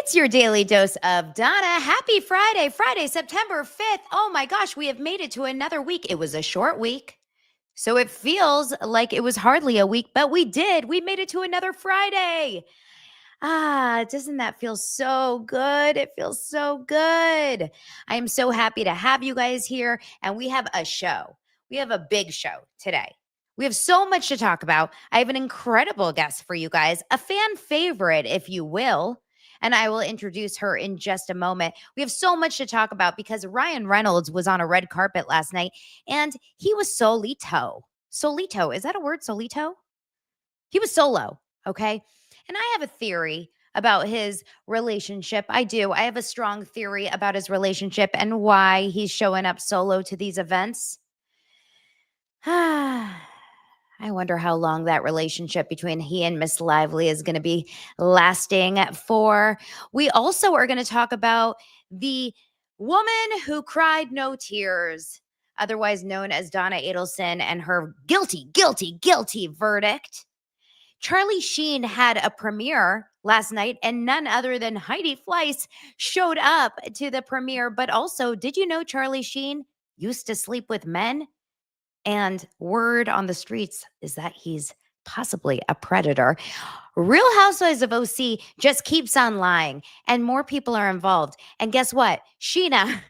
It's your daily dose of Donna. Happy Friday, September 5th. Oh my gosh, we have made it to another week. It was a short week, so it feels like it was hardly a week, but we did. We made it to another Friday. Doesn't that feel so good? It feels so good. I am so happy to have you guys here, and we have a show. We have a big show today. We have so much to talk about. I have an incredible guest for you guys, a fan favorite, if you will. And I will introduce her in just a moment. We have so much to talk about because Ryan Reynolds was on a red carpet last night and he was solito. Solito, is that a word? Solito? He was solo, okay? And I have a theory about his relationship. I do. I have a strong theory about his relationship and why he's showing up solo to these events. I wonder how long that relationship between he and Miss Lively is going to be lasting for. We also are going to talk about the woman who cried no tears, otherwise known as Donna Adelson, and her guilty verdict. Charlie Sheen had a premiere last night, and none other than Heidi Fleiss showed up to the premiere. But also, did you know Charlie Sheen used to sleep with men? And word on the streets is that he's possibly a predator. Real Housewives of OC just keeps on lying, and more people are involved. And guess what? Sheena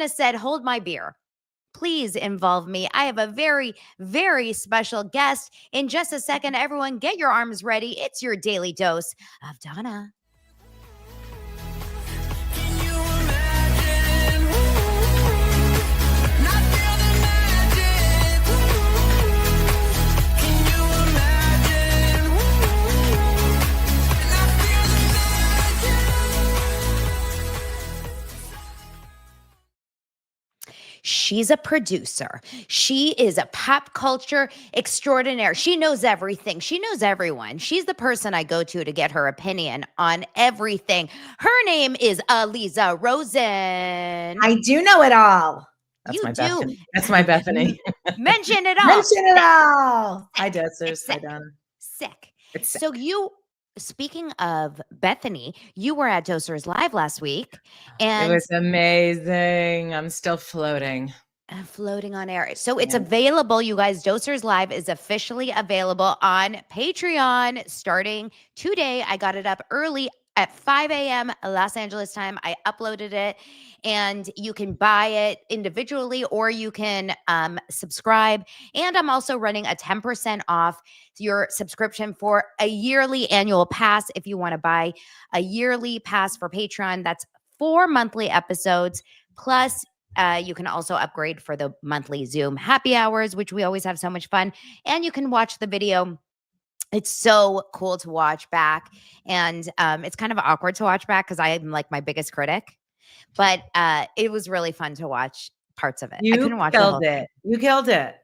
said, hold my beer. Please involve me. I have a very, very special guest. In just a second, everyone get your arms ready. It's your daily dose of Donna. She's a producer. She is a pop culture extraordinaire. She knows everything. She knows everyone. She's the person I go to get her opinion on everything. Her name is Alisa Rosen. I do know it all. That's my Bethany. That's my Bethany. Mention it all. Mention it all. Hi, Dusters. Hi, Donna. Sick. It's sick. So speaking of Bethany, you were at Dosers Live last week. And it was amazing. I'm still floating. Floating on air. So it's available, you guys. Dosers Live is officially available on Patreon starting today. I got it up early at 5 a.m. Los Angeles time. I uploaded it, and you can buy it individually or you can subscribe. And I'm also running a 10% off your subscription for a yearly annual pass. If you want to buy a yearly pass for Patreon, that's 4 monthly episodes. Plus, you can also upgrade for the monthly Zoom happy hours, which we always have so much fun. And you can watch the video. It's so cool to watch back. And it's kind of awkward to watch back because I am like my biggest critic. But it was really fun to watch parts of it. I couldn't watch killed it. You killed it.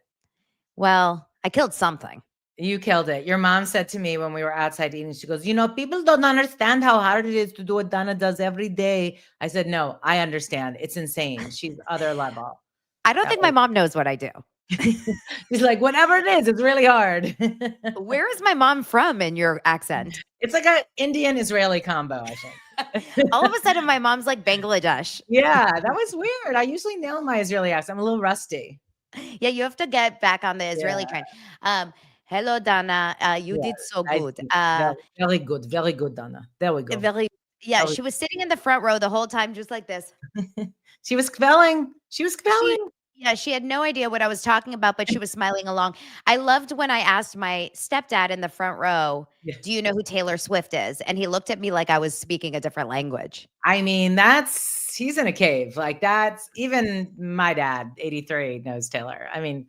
Well, I killed something. You killed it. Your mom said to me when we were outside eating, she goes, people don't understand how hard it is to do what Donna does every day. I said, no, I understand. It's insane. She's other level. I don't think my mom knows what I do. She's like, whatever it is, it's really hard. Where is my mom from in your accent? It's like an Indian-Israeli combo, I think. All of a sudden, my mom's like Bangladesh. Yeah, that was weird. I usually nail my Israeli accent. I'm a little rusty. Yeah, you have to get back on the Israeli train. Hello, Donna. You did so good. Very good. Very good, Donna. There we go. She was sitting in the front row the whole time, just like this. She was quelling. She had no idea what I was talking about, but she was smiling along. I loved when I asked my stepdad in the front row, do you know who Taylor Swift is? And he looked at me like I was speaking a different language. I mean, he's in a cave. Like that's even my dad, 83, knows Taylor. I mean,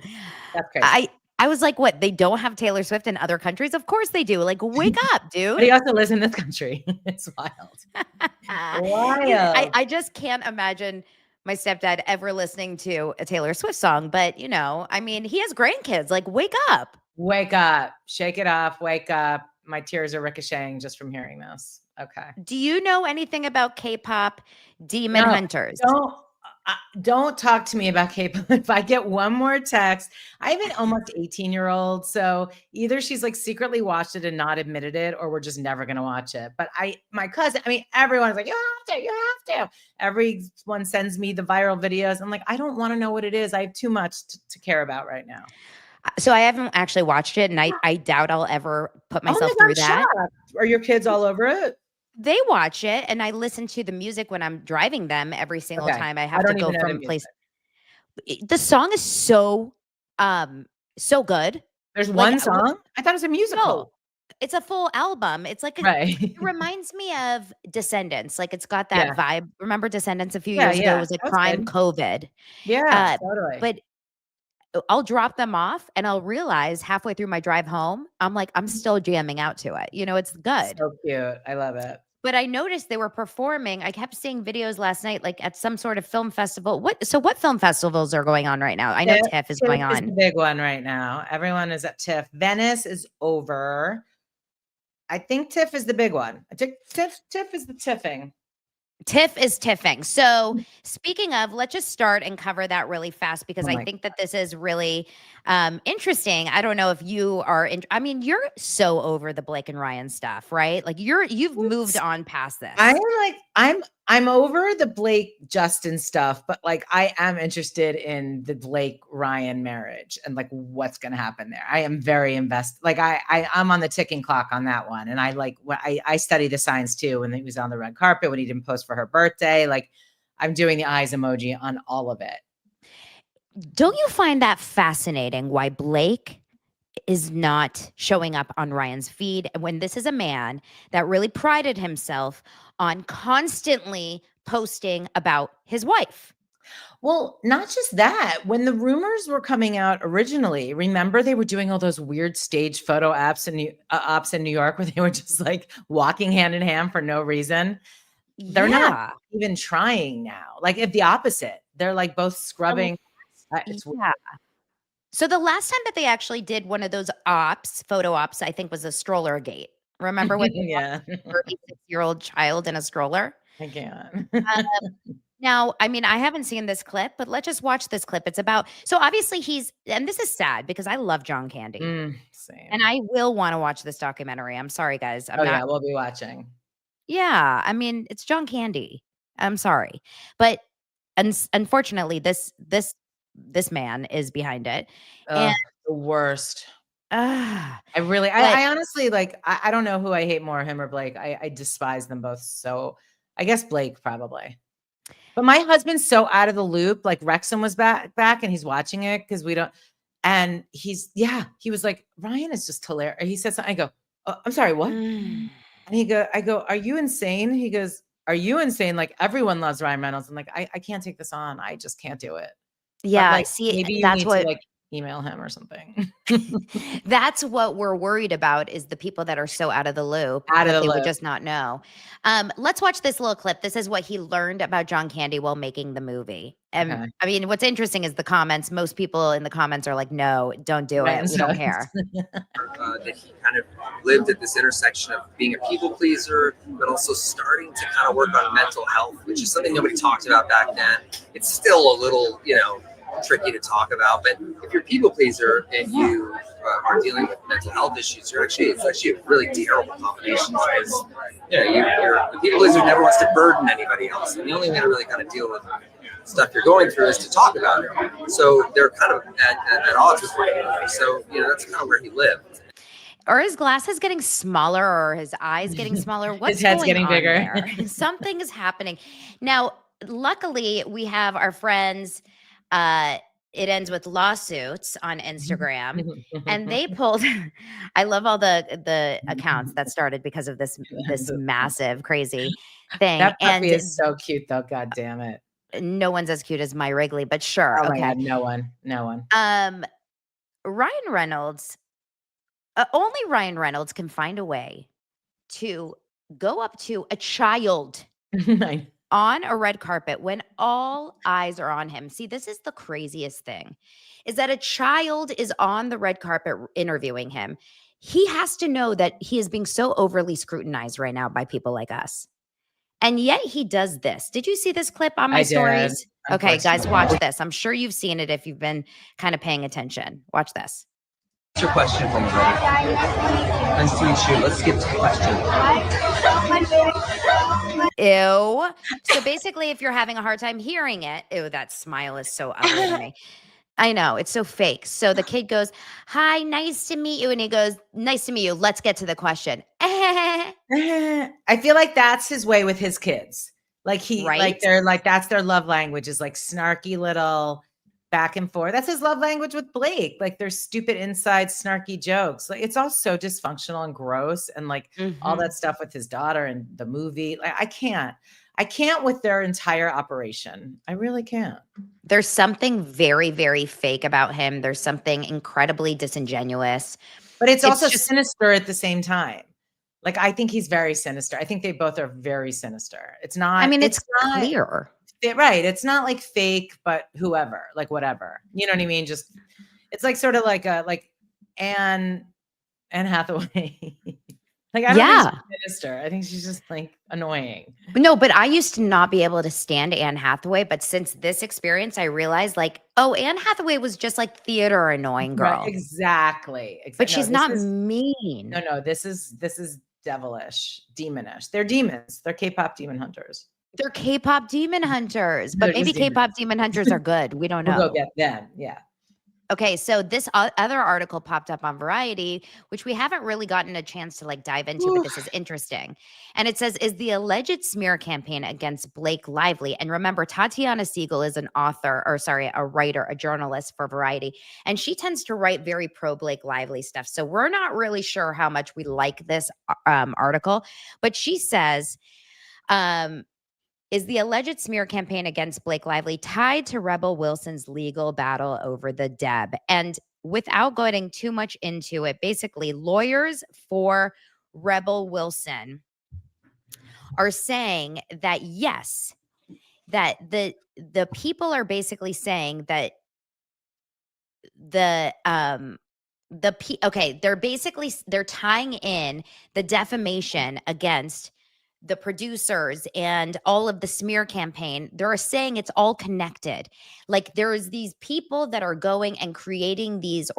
that's crazy. I was like, what? They don't have Taylor Swift in other countries? Of course they do. Like, wake up, dude. But he also lives in this country. It's wild. I just can't imagine my stepdad ever listening to a Taylor Swift song. But, I mean, he has grandkids. Like, wake up. Wake up. Shake it off. Wake up. My tears are ricocheting just from hearing this. Okay. Do you know anything about K-pop demon hunters? Don't talk to me about K-pop. If I get one more text, I have an almost 18-year-old, so either she's like secretly watched it and not admitted it, or we're just never gonna watch it. But my cousin, I mean, everyone's like, you have to. Everyone sends me the viral videos. I'm like, I don't want to know what it is. I have too much to care about right now. So I haven't actually watched it, and I doubt I'll ever put Oh my myself God, through I'm that. shocked. Are your kids all over it? They watch it, and I listen to the music when I'm driving them every single Okay. time I I have to don't go even know the from place. music. The song is so good. There's Like, one song? I thought it was a no, musical. it's a full album. It's like it Right. reminds me of Descendants. Like, it's got that Yeah. vibe. Remember Descendants a few Yeah, years ago? It yeah. was like That's prime good. COVID. Yeah, totally. But I'll drop them off, and I'll realize halfway through my drive home, I'm like, I'm still jamming out to it. It's good. So cute. I love it. But I noticed they were performing. I kept seeing videos last night, like at some sort of film festival. What film festivals are going on right now? I know TIFF is going TIFF is the on. big one right now. Everyone is at TIFF. Venice is over. I think TIFF is the big one. TIFF is the TIFFing. TIFF is TIFFing. So speaking of, let's just start and cover that really fast, because I think that this is really interesting. I don't know if you are I mean, you're so over the Blake and Ryan stuff, right? Like you've moved on past this. I'm over the Blake Justin stuff, but like I am interested in the Blake Ryan marriage and like what's going to happen there. I am very invested. Like I'm on the ticking clock on that one. And I study the signs too. When he was on the red carpet, when he didn't post for her birthday, like I'm doing the eyes emoji on all of it. Don't you find that fascinating, why Blake is not showing up on Ryan's feed when this is a man that really prided himself on constantly posting about his wife? Well, not just that. When the rumors were coming out originally, remember they were doing all those weird stage photo ops in New York where they were just like walking hand in hand for no reason. They're not even trying now. Like if the opposite, they're like both scrubbing. Yeah. So the last time that they actually did one of those photo ops, I think was a stroller gate. Remember when yeah, 36-year-old child in a stroller? I can't. Now, I mean, I haven't seen this clip, but let's just watch this clip. It's about, so obviously and this is sad because I love John Candy. Same. And I will want to watch this documentary. I'm sorry, guys. Yeah, we'll be watching. Yeah, I mean, it's John Candy. I'm sorry. But unfortunately, this man is behind it. And the worst. I honestly, like, I don't know who I hate more, him or Blake. I despise them both. So I guess Blake probably. But my husband's so out of the loop. Like Wrexham was back and he's watching it because we don't. And he was like, Ryan is just hilarious. He said something. I go, oh, I'm sorry, what? And I go, are you insane? He goes, are you insane? Like everyone loves Ryan Reynolds. I'm like, I can't take this on. I just can't do it. Yeah, like, see, maybe you need to like email him or something. That's what we're worried about, is the people that are so out of the loop that they would just not know. Let's watch this little clip. This is what he learned about John Candy while making the movie. And I mean, what's interesting is the comments. Most people in the comments are like, no, don't do it. We don't care. That he kind of lived at this intersection of being a people pleaser, but also starting to kind of work on mental health, which is something nobody talked about back then. It's still a little, tricky to talk about, but if you're a people pleaser and you are dealing with mental health issues, it's actually a really terrible combination, because you're a people pleaser who never wants to burden anybody else, and the only way to really kind of deal with stuff you're going through is to talk about it. So they're kind of at odds with one another. So that's kind of where he lived. Are his glasses getting smaller, or his eyes getting smaller? What's his head's going getting on bigger. There? Something is happening. Now, luckily, we have our friends. It ends with lawsuits on Instagram, and they pulled. I love all the accounts that started because of this massive crazy thing. That puppy is so cute, though. God damn it! No one's as cute as my Wrigley, but sure. Oh okay, my God, no one. Ryan Reynolds. Only Ryan Reynolds can find a way to go up to a child on a red carpet when all eyes are on him. See, this is the craziest thing, is that a child is on the red carpet interviewing him. He has to know that he is being so overly scrutinized right now by people like us. And yet he does this. Did you see this clip on my stories? Okay, guys, unfortunately. watch this. I'm sure you've seen it if you've been kind of paying attention. Watch this. What's your question for me, buddy? Nice to meet you. Let's get to the question. Ew. So basically, if you're having a hard time hearing it, ew, that smile is so ugly to me. I know, it's so fake. So the kid goes, "Hi, nice to meet you." And he goes, "Nice to meet you. Let's get to the question." I feel like that's his way with his kids. Like Right? they're like, that's their love language, is like snarky little back and forth. That's his love language with Blake. Like their stupid inside snarky jokes. Like it's all so dysfunctional and gross. And like all Mhm. that stuff with his daughter and the movie. Like I can't with their entire operation. I really can't. There's something very, very fake about him. There's something incredibly disingenuous. But it's It's also just sinister at the same time. Like I think he's very sinister. I think they both are very sinister. It's I not, mean, it's it's not clear. right. It's not like fake, but whoever, like whatever. You know what I mean? Just it's like sort of like a Anne Hathaway. Like I don't think Yeah. she's sinister. I think she's just like annoying. No, but I used to not be able to stand Anne Hathaway, but since this experience, I realized like, oh, Anne Hathaway was just like theater annoying Right, girl. exactly. But No, she's not mean. no, this is devilish, demonish. They're demons. They're K-pop demon hunters. They're K-pop demon hunters, but They're maybe just demons. K-pop demon hunters are good. We don't We'll know. go get them. Yeah. Okay, so this other article popped up on Variety, which we haven't really gotten a chance to like dive into, but this is interesting. And it says, is the alleged smear campaign against Blake Lively? And remember, Tatiana Siegel is an author, or sorry, a writer, a journalist for Variety. And she tends to write very pro Blake Lively stuff. So we're not really sure how much we like this article, but she says, is the alleged smear campaign against Blake Lively tied to Rebel Wilson's legal battle over the Deb? And without going too much into it, basically, lawyers for Rebel Wilson are saying that yes, that the people are basically saying that they're tying in the defamation against the producers and all of the smear campaign. They're saying it's all connected. Like there's these people that are going and creating these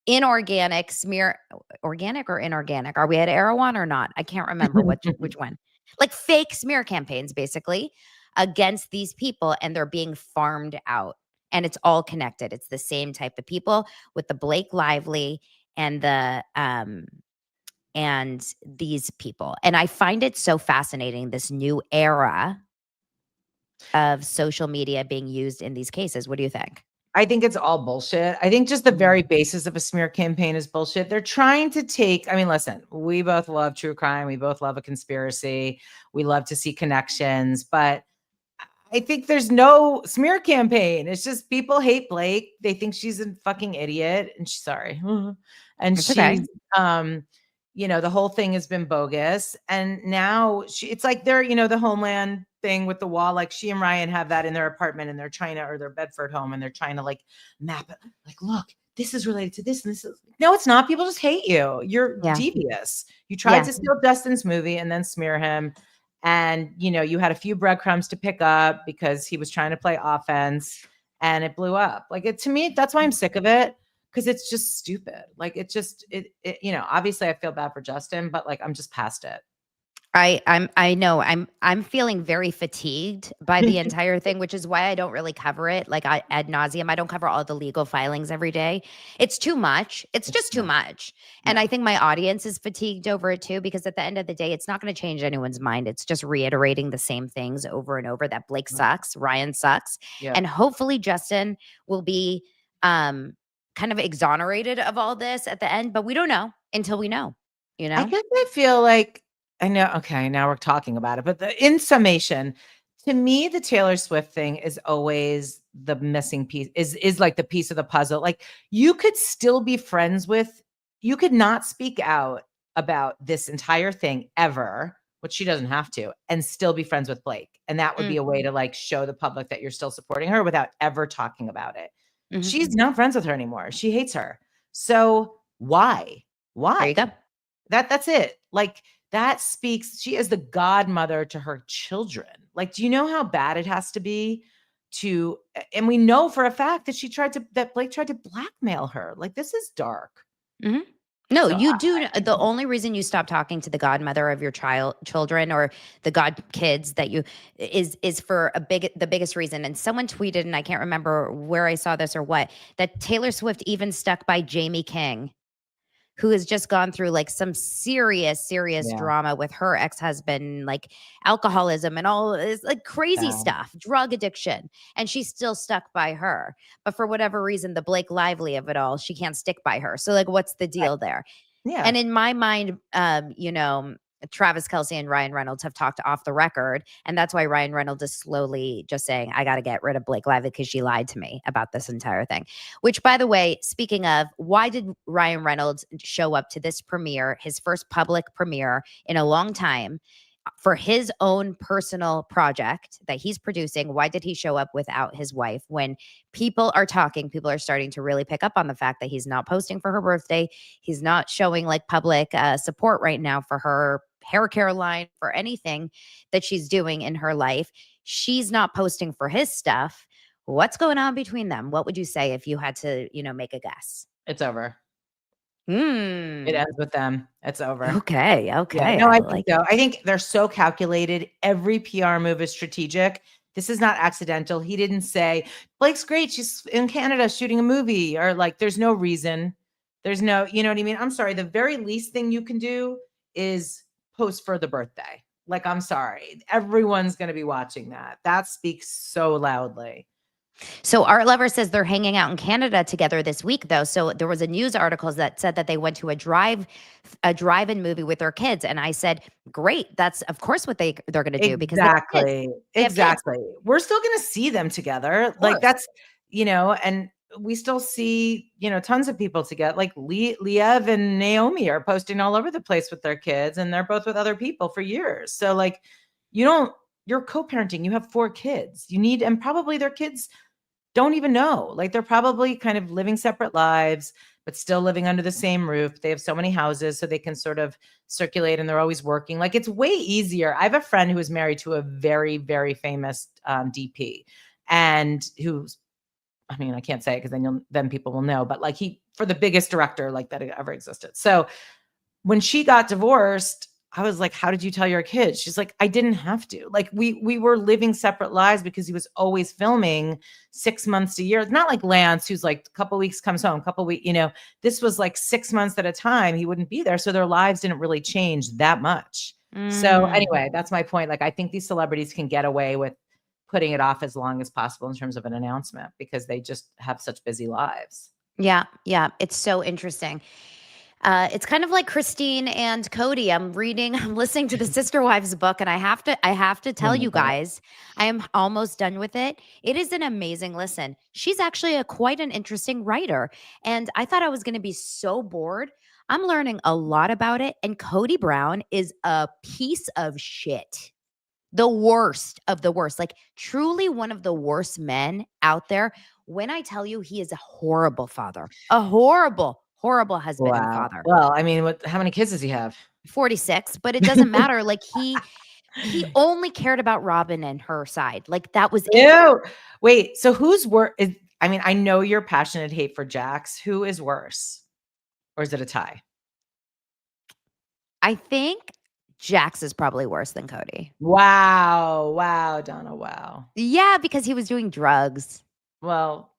inorganic smear, organic or inorganic. Are we at Erewhon or not? I can't remember which one. Like fake smear campaigns basically against these people, and they're being farmed out. And it's all connected. It's the same type of people with the Blake Lively and the and these people. And I find it so fascinating, this new era of social media being used in these cases. What do you think? I think it's all bullshit. I think just the very basis of a smear campaign is bullshit. They're trying to take, I mean, listen, we both love true crime. We both love a conspiracy. We love to see connections, but I think there's no smear campaign. It's just people hate Blake. They think she's a fucking idiot. And she's sorry. And It's okay. she's, the whole thing has been bogus. And now it's like they're, the Homeland thing with the wall. Like she and Ryan have that in their apartment, and they're trying to, or their Bedford home, and they're trying to like map it. Like, look, this is related to this. And this is, no, it's not. People just hate you. You're devious. You tried to steal Justin's movie and then smear him. And, you had a few breadcrumbs to pick up because he was trying to play offense, and it blew up. Like to me, that's why I'm sick of it. Cause it's just stupid. Like it obviously I feel bad for Justin, but like, I'm just past it. I know I'm feeling very fatigued by the entire thing, which is why I don't really cover it like ad nauseum. I don't cover all the legal filings every day. It's too much. It's just too much. And I think my audience is fatigued over it too, because at the end of the day, it's not going to change anyone's mind. It's just reiterating the same things over and over, that Blake sucks, Ryan sucks. Yeah. And hopefully Justin will be kind of exonerated of all this at the end, but we don't know until we know, I guess I feel like, I know. Okay, now we're talking about it. But in summation, to me, the Taylor Swift thing is always the missing piece. Is like the piece of the puzzle. Like you could still be friends with. You could not speak out about this entire thing ever, which she doesn't have to, and still be friends with Blake. And that would be a way to like show the public that you're still supporting her without ever talking about it. Mm-hmm. She's not friends with her anymore. She hates her. So why? There you go. That's it. Like. That speaks, she is the godmother to her children. Like, do you know how bad it has to be and we know for a fact that Blake tried to blackmail her. Like, this is dark. Mm-hmm. No, So you do. The only reason you stop talking to the godmother of your children or the god kids that you is for the biggest reason. And someone tweeted, and I can't remember where I saw this or what, that Taylor Swift even stuck by Jamie King, who has just gone through like some serious drama with her ex-husband, like alcoholism and all this like crazy stuff, drug addiction. And she's still stuck by her. But for whatever reason, the Blake Lively of it all, she can't stick by her. So like, what's the deal there? Yeah. And in my mind, Travis Kelce and Ryan Reynolds have talked off the record. And that's why Ryan Reynolds is slowly just saying, I got to get rid of Blake Lively because she lied to me about this entire thing. Which, by the way, speaking of, why did Ryan Reynolds show up to this premiere, his first public premiere in a long time, for his own personal project that he's producing? Why did he show up without his wife? When people are starting to really pick up on the fact that he's not posting for her birthday. He's not showing like public support right now for her hair care line, for anything that she's doing in her life. She's not posting for his stuff. What's going on between them? What would you say if you had to, make a guess? It's over. It ends with them. It's over. Okay. Yeah, no, I think so. I think they're so calculated. Every PR move is strategic. This is not accidental. He didn't say, Blake's great, she's in Canada shooting a movie, or like, there's no reason. There's no, you know what I mean? I'm sorry. The very least thing you can do is post for the birthday. Like, I'm sorry. Everyone's going to be watching that. That speaks so loudly. So Art Lover says they're hanging out in Canada together this week, though. So there was a news article that said that they went to a drive-in movie with their kids, and I said, "Great, that's of course what they're going to do because exactly. We're still going to see them together, like that's and we still see tons of people together. Like Liev and Naomi are posting all over the place with their kids, and they're both with other people for years. So like, you're co-parenting. You have 4 kids. And probably their kids don't even know. Like, they're probably kind of living separate lives, but still living under the same roof. They have so many houses, so they can sort of circulate, and they're always working. Like, it's way easier. I have a friend who is married to a very, very famous DP, and I can't say it because then people will know, but like for the biggest director like that ever existed. So when she got divorced, I was like, how did you tell your kids? She's like, I didn't have to. Like, we were living separate lives because he was always filming 6 months a year. It's not like Lance, who's like a couple weeks comes home, couple weeks, this was like 6 months at a time. He wouldn't be there. So their lives didn't really change that much. So anyway, that's my point. Like, I think these celebrities can get away with putting it off as long as possible in terms of an announcement because they just have such busy lives. Yeah. It's so interesting. It's kind of like Christine and Cody. I'm listening to the Sister Wives book, and I have to tell you guys, I am almost done with it. It is an amazing listen. She's actually quite an interesting writer, and I thought I was going to be so bored. I'm learning a lot about it, and Cody Brown is a piece of shit. The worst of the worst, like truly one of the worst men out there. When I tell you, he is a horrible father, a horrible husband and father. Well, how many kids does he have? 46, but it doesn't matter. Like he only cared about Robin and her side. Like that was it. Wait, so who's worse? I know you're passionate hate for Jax. Who is worse? Or is it a tie? I think Jax is probably worse than Cody. Wow, Donna, wow. Yeah, because he was doing drugs. Well,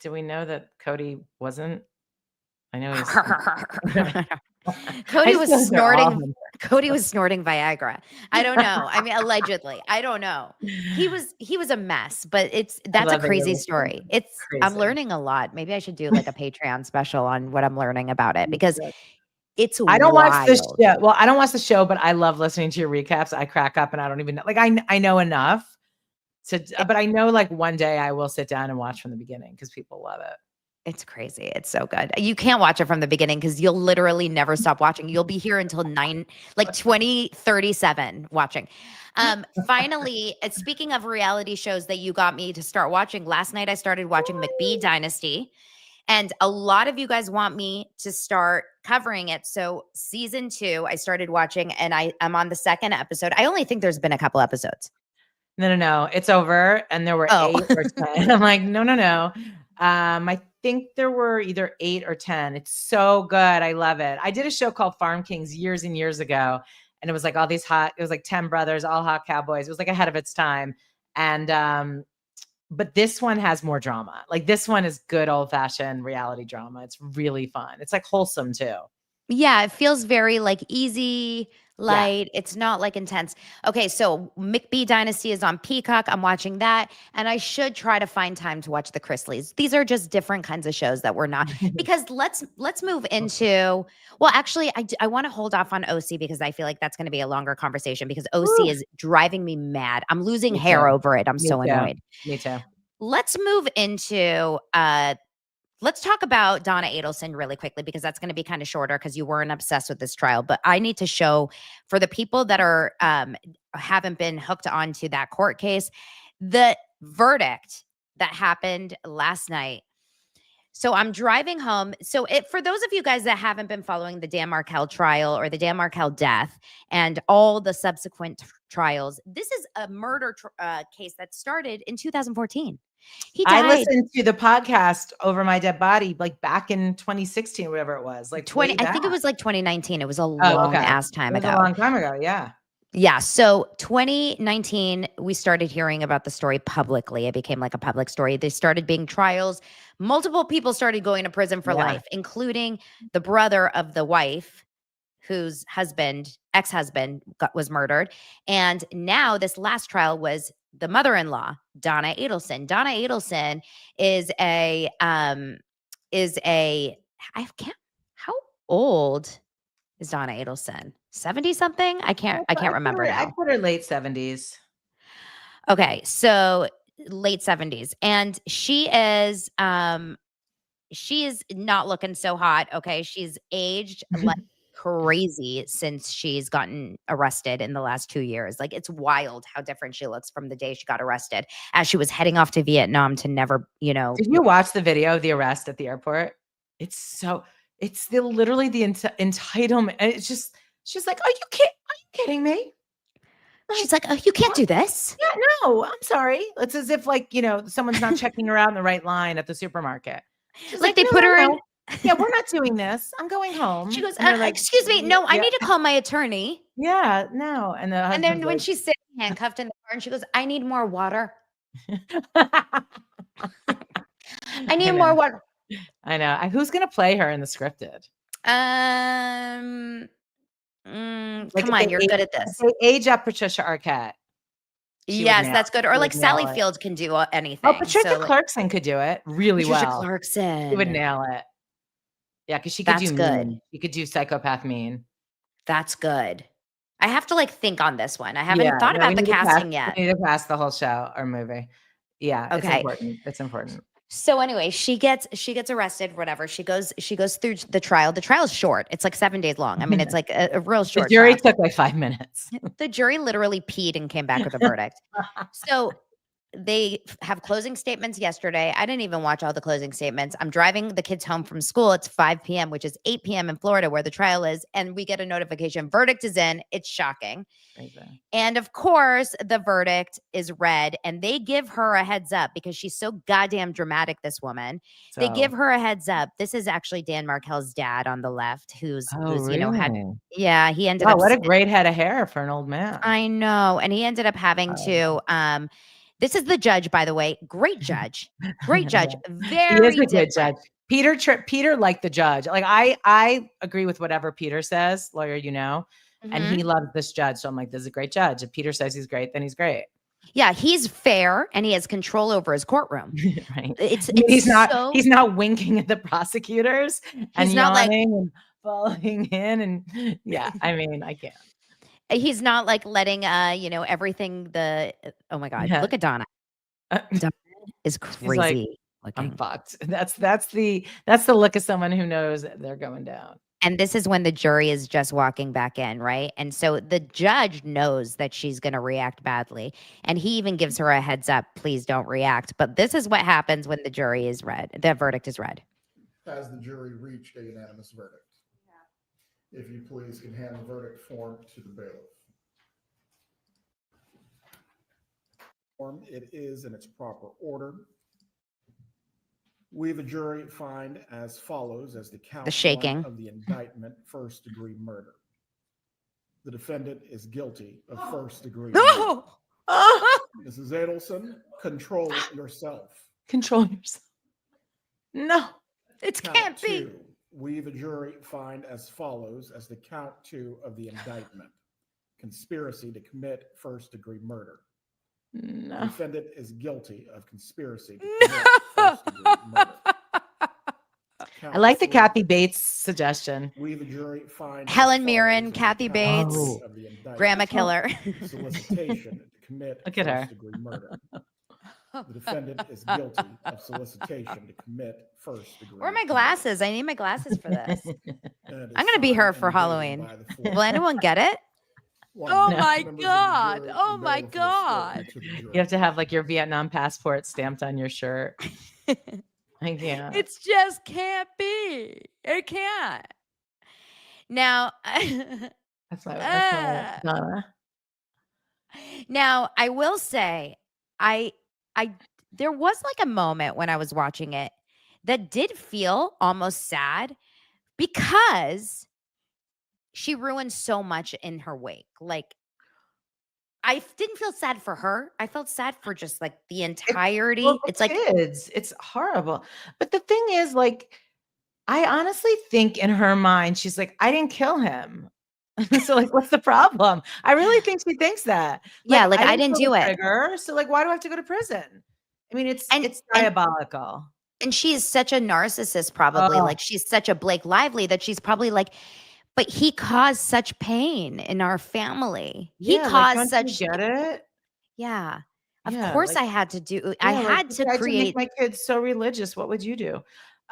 do we know that Cody wasn't? I know Cody was snorting. Cody was snorting Viagra. I don't know. Allegedly. I don't know. He was a mess, but that's a crazy story. I'm learning a lot. Maybe I should do like a Patreon special on what I'm learning about it because it's I don't wild. watch this show. Well, I don't watch the show, but I love listening to your recaps. I crack up and I don't even know. Like I know enough but I know like one day I will sit down and watch from the beginning because people love it. It's crazy. It's so good. You can't watch it from the beginning because you'll literally never stop watching. You'll be here until 2037 watching. Finally, speaking of reality shows that you got me to start watching, last night I started watching McBee Dynasty. And a lot of you guys want me to start covering it. So season 2, I started watching and I'm on the 2nd episode. I only think there's been a couple episodes. No. It's over. And there were 8 or 10. I'm like, no. I think there were either 8 or 10. It's so good. I love it. I did a show called Farm Kings years and years ago. And it was like all these it was like 10 brothers, all hot cowboys. It was like ahead of its time. And, but this one has more drama. Like this one is good old fashioned reality drama. It's really fun. It's like wholesome too. Yeah, it feels very like easy, light. Yeah. It's not like intense. Okay, so McBee Dynasty is on Peacock. I'm watching that, and I should try to find time to watch the Chrisleys. These are just different kinds of shows that we're not because let's move into. Well, actually, I want to hold off on OC because I feel like that's going to be a longer conversation because OC is driving me mad. I'm losing hair over it. I'm so annoyed. Me too. Let's move into let's talk about Donna Adelson really quickly because that's going to be kind of shorter because you weren't obsessed with this trial. But I need to show for the people that are haven't been hooked onto that court case, the verdict that happened last night. So I'm driving home. So for those of you guys that haven't been following the Dan Markel trial or the Dan Markel death and all the subsequent trials, this is a murder case that started in 2014. He died. I listened to the podcast Over My Dead Body like back in 2016, whatever it was. Like 20, I think it was like 2019. It was a long ass time ago. A long time ago, yeah. Yeah. So 2019, we started hearing about the story publicly. It became like a public story. There started being trials. Multiple people started going to prison for life, including the brother of the wife whose ex-husband was murdered. And now this last trial was the mother-in-law, Donna Adelson. Donna Adelson how old is Donna Adelson? 70 something? I can't remember now. I put her late 70s. Okay, so late 70s. And she is not looking so hot. Okay. She's aged like crazy since she's gotten arrested in the last 2 years. Like it's wild how different she looks from the day she got arrested as she was heading off to Vietnam to never, Did you watch the video of the arrest at the airport? It's literally the entitlement. It's just, she's like, are you kidding me? She's like, oh, you can't do this. Yeah, no, I'm sorry. It's as if like, someone's not checking her out in the right line at the supermarket. She's like they put her in. Yeah, we're not doing this. I'm going home. She goes, excuse me. No, I need to call my attorney. Yeah, no. And then when she's sitting handcuffed in the car and she goes, I need more water. I need more water. I know. Who's going to play her in the scripted? Come on, you're good at this. They age up Patricia Arquette. Yes, that's good. Or like Sally Field can do anything. Oh, Patricia Clarkson could do it really well. Patricia Clarkson. She would nail it. Yeah, because she could do mean. She could do psychopath mean. That's good. I have to like think on this one. I haven't thought about the casting yet. We need to cast the whole show or movie. Yeah, okay. It's important. It's important. So anyway, she gets arrested, whatever. She goes through the trial. The trial is short. It's like 7 days long. I mean, it's like a real short The jury trial. took like 5 minutes. The jury literally peed and came back with a verdict. So they have closing statements yesterday. I didn't even watch all the closing statements. I'm driving the kids home from school. It's 5 p.m., which is 8 p.m. in Florida where the trial is. And we get a notification. Verdict is in. It's shocking. Crazy. And of course, the verdict is read. And they give her a heads up because she's so goddamn dramatic, this woman. They give her a heads up. This is actually Dan Markel's dad on the left who's really? he ended up. What a great head of hair for an old man. I know. And he ended up having to this is the judge, by the way. Great judge. Great judge. Very he is a good judge. Peter liked the judge. Like I agree with whatever Peter says, lawyer, and he loves this judge. So I'm like, this is a great judge. If Peter says he's great, then he's great. Yeah, he's fair and he has control over his courtroom. Right. He's not winking at the prosecutors and not yawning and falling in. And yeah, I mean, I can't. He's not like letting everything oh my God, look at Donna. Donna is crazy looking. I'm fucked. That's the look of someone who knows they're going down. And this is when the jury is just walking back in, right? And so the judge knows that she's going to react badly. And he even gives her a heads up, please don't react. But this is what happens when the jury is read. The verdict is read. Has the jury reached a unanimous verdict? If you please can hand the verdict form to the bailiff. form, it is in its proper order. We, the jury, find as follows as the count shaking. one of the indictment, first-degree murder. The defendant is guilty of first-degree murder. No. Mrs. Adelson, control yourself. Control yourself. No. It Count can't be. two, we, the jury, find as follows as the count two of the indictment. Conspiracy to commit first-degree murder. The No. defendant is guilty of conspiracy to commit first-degree murder. Count I like the three, Kathy Bates suggestion. we, the jury, find as Helen follows Mirren, as the Kathy count Bates, two of the indictment. Grandma Killer. Solicitation to commit Look at her. first-degree murder. The defendant is guilty of solicitation to commit first-degree Where are my murder. glasses? I need my glasses for this. And it is I'm gonna be her signed for and dated Halloween. by the four Will anyone get it? One, Oh No. my members of the God. jury Oh and my bailiff will escort God. you to the jury. You have to have like your Vietnam passport stamped on your shirt. I can't. It just can't be. It can't. Now, That's my Donna. now I will say, I there was like a moment when I was watching it that did feel almost sad because she ruined so much in her wake. Like, I didn't feel sad for her. I felt sad for just like the entirety. Well, the It's like, kids. It's horrible. But the thing is, like, I honestly think in her mind, she's like, I didn't kill him. So, like, what's the problem? I really think she thinks that. yeah, like I didn't pull do the it. trigger, so, like, why do I have to go to prison? I mean, it's And- diabolical. And she is such a narcissist, probably. Oh. Like, she's such a Blake Lively that she's probably like, but he caused such pain in our family. He Yeah, like, caused don't you such, get it? yeah. Of Yeah, course, like- I had to do. I Yeah, like, had if to I had create make my kids so religious. What would you do? Wait,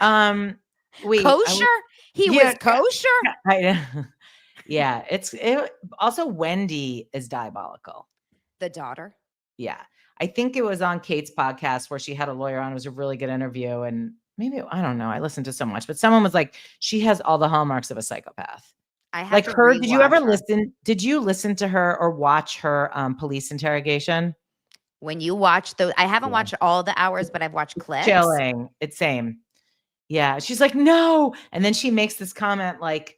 I was- kosher. He Yeah, was kosher. I yeah, it also Wendy is diabolical. The daughter. Yeah. I think it was on Kate's podcast where she had a lawyer on. It was a really good interview. And maybe, I don't know. I listened to so much, but someone was like, she has all the hallmarks of a psychopath. I had Like to her, did you rewatch ever her. listen? Did you listen to her or watch her police interrogation? When you watch the, I haven't Yeah. watched all the hours, but I've watched clips. Chilling. It's same. Yeah. She's like, no. And then she makes this comment like,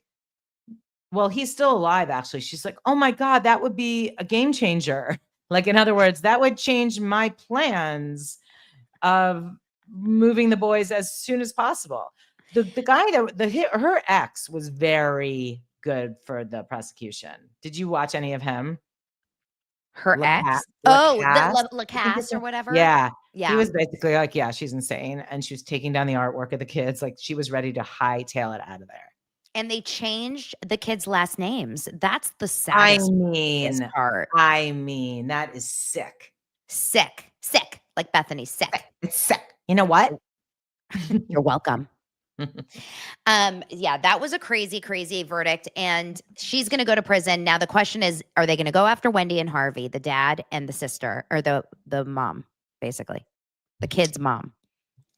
well, he's still alive, actually. She's like, oh my God, that would be a game changer. Like, in other words, that would change my plans of moving the boys as soon as possible. The guy that her ex was very good for the prosecution. Did you watch any of him? Her Lacasse- ex. Oh, Lacasse? the Lacasse or whatever. Yeah. Yeah. He was basically like, yeah, she's insane. And she was taking down the artwork of the kids. Like, she was ready to hightail it out of there. And they changed the kids' last names. That's the I saddest mean, part. that is sick. Sick. Like Bethany, sick. It's sick. You know what? You're welcome. Yeah, that was a crazy verdict. And she's going to go to prison. Now the question is, are they going to go after Wendy and Harvey, the dad and the sister, or the mom, basically, the kid's mom?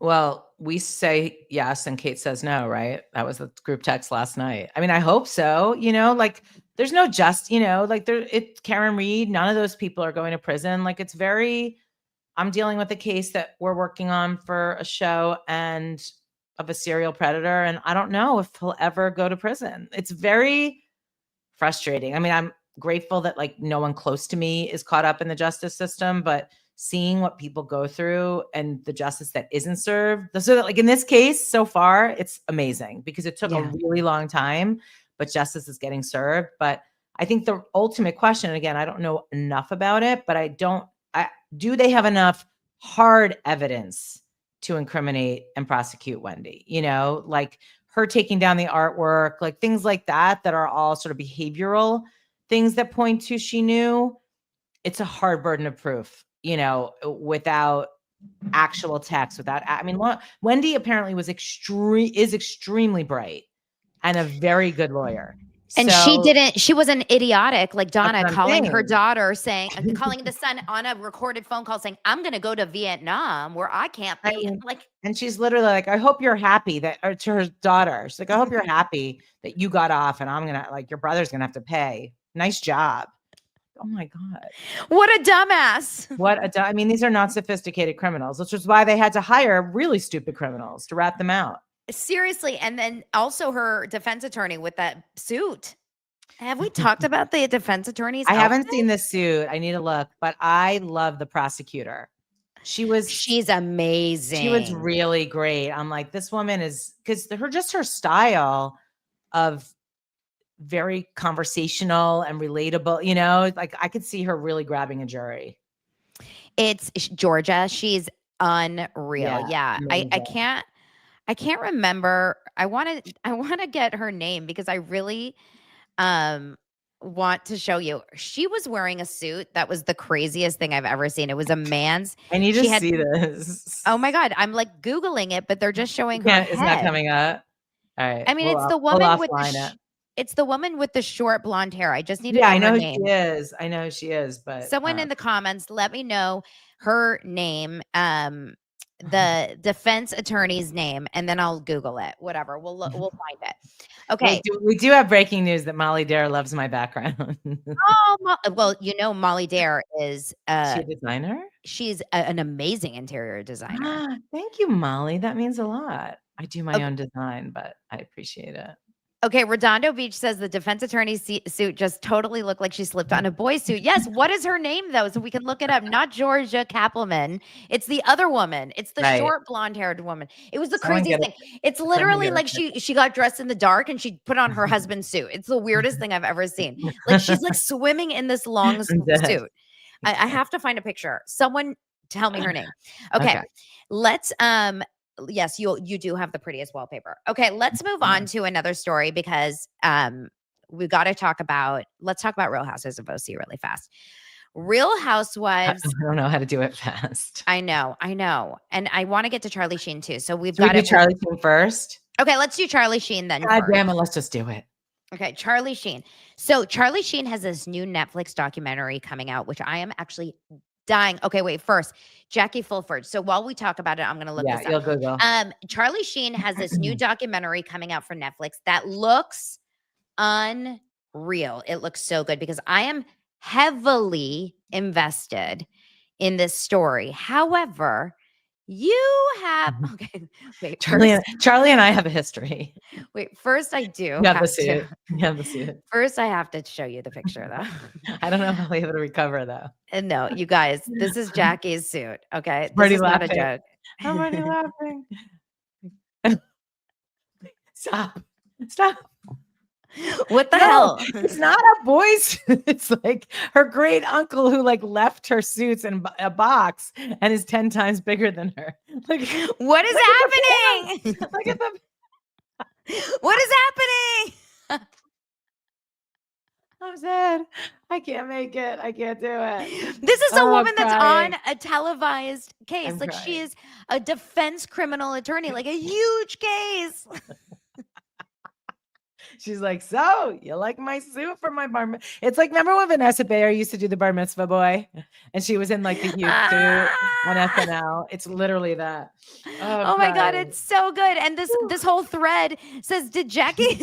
Well, we say yes, and Kate says no, right? That was the group text last night. I mean, I hope so. Like, there's no like it's Karen Reed. None of those people are going to prison. Like, it's I'm dealing with a case that we're working on for a show and of a serial predator. And I don't know if he'll ever go to prison. It's very frustrating. I mean, I'm grateful that like no one close to me is caught up in the justice system, but seeing what people go through and the justice that isn't served. So that, like, in this case, so far, it's amazing because it took a really long time, but justice is getting served. But I think the ultimate question, and again, I don't know enough about it, but do they have enough hard evidence to incriminate and prosecute Wendy? Like her taking down the artwork, like things like that are all sort of behavioral things that point to she knew. It's a hard burden of proof, without actual text, Wendy apparently is extremely bright and a very good lawyer. And she wasn't idiotic like Donna calling her daughter calling the son on a recorded phone call saying, I'm going to go to Vietnam where I can't be and she's literally like, I hope you're happy or to her daughter. She's like, I hope you're happy that you got off and I'm going to your brother's going to have to pay. Nice job. oh my God. What a dumbass. I mean, these are not sophisticated criminals, which is why they had to hire really stupid criminals to rat them out. Seriously. And then also her defense attorney with that suit. Have we talked about the defense attorney's I haven't outfit? seen the suit. I need to look, but I love the prosecutor. She's amazing. She was really great. I'm like, this woman is, because her style of very conversational and relatable, you know, like I could see her really grabbing a jury. It's Georgia. She's unreal. Yeah. I can't remember. I want to get her name because I really want to show you. She was wearing a suit that was the craziest thing I've ever seen. It was a man's. I need to see this. Oh my God. I'm like Googling it, but they're just showing her head. It's not coming up. All right. I mean, it's the woman with the short blonde hair. I just need to know her name. Who she is. I know who she is, but someone in the comments, let me know her name, the defense attorney's name, and then I'll Google it. Whatever. We'll find it. Okay. We do have breaking news that Molly Dare loves my background. Well, you know, Molly Dare is she a designer? She's an amazing interior designer. Thank you, Molly. That means a lot. I do my own design, but I appreciate it. Okay, Redondo Beach says the defense attorney's suit just totally looked like she slipped on a boy's suit. Yes, what is her name though? So we can look it up. Not Georgia Kappelman. It's the other woman. It's the short blonde-haired woman. It was the craziest thing. It's literally like she got dressed in the dark and she put on her husband's suit. It's the weirdest thing I've ever seen. Like she's like swimming in this long suit. I have to find a picture. Someone tell me her name. Okay. Let's yes, you do have the prettiest wallpaper. Okay, let's move on to another story because we've got to talk about Real Housewives of OC really fast. Real Housewives. I don't know how to do it fast. I know. And I want to get to Charlie Sheen too. So we've got to do Charlie Sheen first. Okay, let's do Charlie Sheen then. God damn it, let's just do it. Okay, Charlie Sheen. So Charlie Sheen has this new Netflix documentary coming out, which I am actually dying. Okay, wait, first, Jackie Fulford. So while we talk about it, I'm going to look this up. You'll Google. Charlie Sheen has this new documentary coming out for Netflix that looks unreal. It looks so good because I am heavily invested in this story. However, you have wait. Charlie and I have a history. Wait, first I do. You have the suit. First, I have to show you the picture, though. I don't know how we able to recover, though. And no, you guys, this is Jackie's suit. Okay, this is not a joke. I'm already laughing. Stop. What the hell? It's not a boy's. It's like her great uncle who like left her suits in a box and is 10 times bigger than her. Like, what is happening? Look at the. What is happening? I'm sad. I can't make it. I can't do it. This is a woman that's on a televised case. Like crying. she is a defense criminal attorney, like a huge case. She's like, so you like my suit for my bar mitzvah? It's like, remember when Vanessa Bayer used to do the bar mitzvah boy? And she was in like the huge suit on SNL. It's literally that. Oh my God, it's so good. And this whole thread says, did Jackie,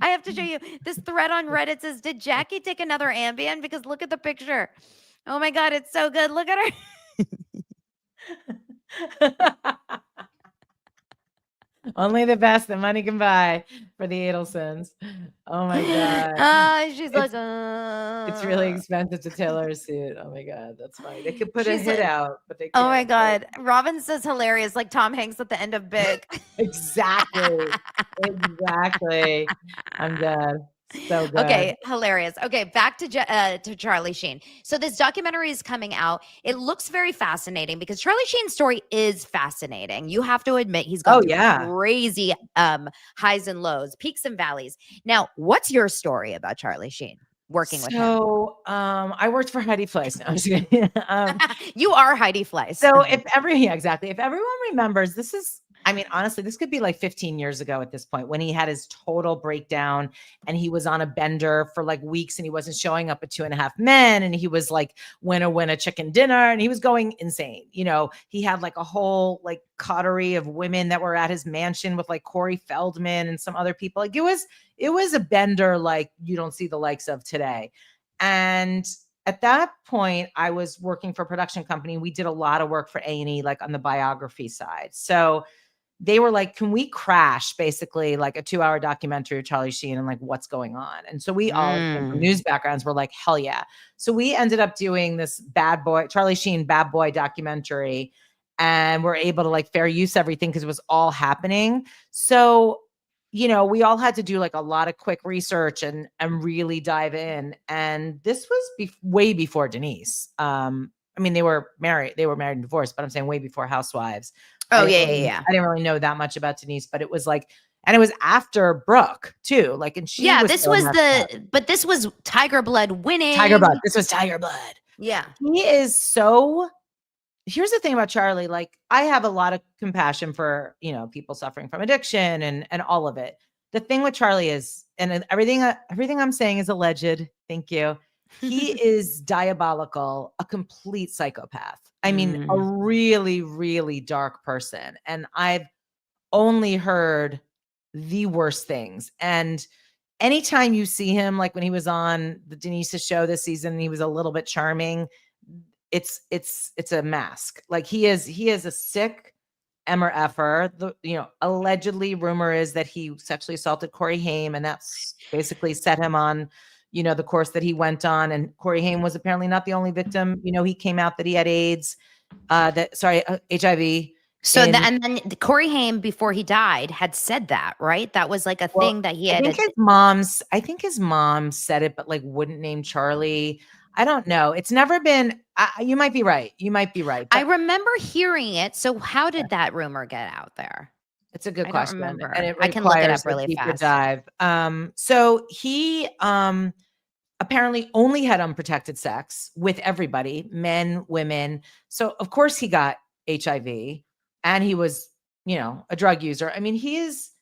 I have to show you this thread on Reddit says, did Jackie take another Ambien? Because look at the picture. Oh my God, it's so good. Look at her. Only the best that money can buy for the Adelsons. Oh my God. She's it's really expensive to tailor a suit. Oh my God. That's funny. They could put a hit out, but they can't. Oh my God. Robin says hilarious, like Tom Hanks at the end of Big. Exactly. I'm dead. So good. Okay, hilarious. Okay, back to Charlie Sheen. So this documentary is coming out. It looks very fascinating because Charlie Sheen's story is fascinating. You have to admit he's gone through crazy highs and lows, peaks and valleys. Now, what's your story about Charlie Sheen? Working with him. So I worked for Heidi Fleiss. No, I'm just kidding. You are Heidi Fleiss. So if everyone remembers, this is, I mean, honestly, this could be like 15 years ago at this point when he had his total breakdown and he was on a bender for like weeks and he wasn't showing up at 2.5 Men and he was like, win a chicken dinner and he was going insane. You know, he had like a whole like coterie of women that were at his mansion with like Corey Feldman and some other people. Like it was a bender like you don't see the likes of today. And at that point, I was working for a production company. We did a lot of work for A&E, like on the biography side. So they were like, can we crash basically like a 2-hour documentary of Charlie Sheen and like what's going on? And so we all came from news backgrounds. We're like, hell yeah. So we ended up doing this Charlie Sheen bad boy documentary, and we're able to like fair use everything because it was all happening. So, we all had to do like a lot of quick research and really dive in. And this was way before Denise. I mean, they were married and divorced, but I'm saying way before Housewives. Oh, I yeah. didn't really know that much about Denise, but it was like, and it was after Brooke too. Like, and she was this so was messed up. but this was Tiger Blood winning. Tiger Blood. This was Tiger Blood. Yeah. He is so, here's the thing about Charlie. Like, I have a lot of compassion for, people suffering from addiction and all of it. The thing with Charlie is, and everything I'm saying is alleged. Thank you. He is diabolical, a complete psychopath. I mean, a really, really dark person. And I've only heard the worst things. And anytime you see him, like when he was on the Denise's show this season, he was a little bit charming. It's a mask. Like he is a sick MRFer. Allegedly rumor is that he sexually assaulted Corey Haim, and that's basically set him on the course that he went on. And Corey Haim was apparently not the only victim. He came out that he had AIDS, HIV. So and then Corey Haim, before he died, had said that, right? That was like a thing that he had. I think his mom said it, but like wouldn't name Charlie. I don't know. It's never been, you might be right. I remember hearing it. So how did that rumor get out there? It's a good question. Remember. And I can look it up really fast. Dive. So he apparently only had unprotected sex with everybody, men, women. So of course he got HIV, and he was, a drug user. I mean, he is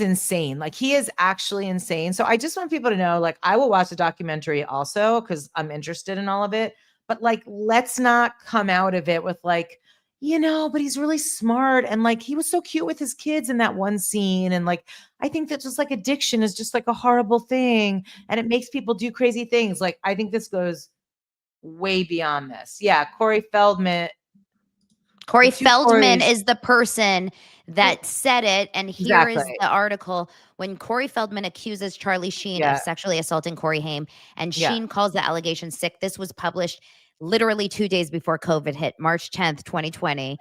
insane. Like, he is actually insane. So I just want people to know, like, I will watch the documentary also because I'm interested in all of it. But like, let's not come out of it with like, but he's really smart. And like, he was so cute with his kids in that one scene. And like, I think that just like addiction is just like a horrible thing. And it makes people do crazy things. Like, I think this goes way beyond this. Yeah. Corey Feldman is the person that said it. And here is the article. When Corey Feldman accuses Charlie Sheen of sexually assaulting Corey Haim, and Sheen calls the allegation sick. This was published literally 2 days before COVID hit, March 10th, 2020.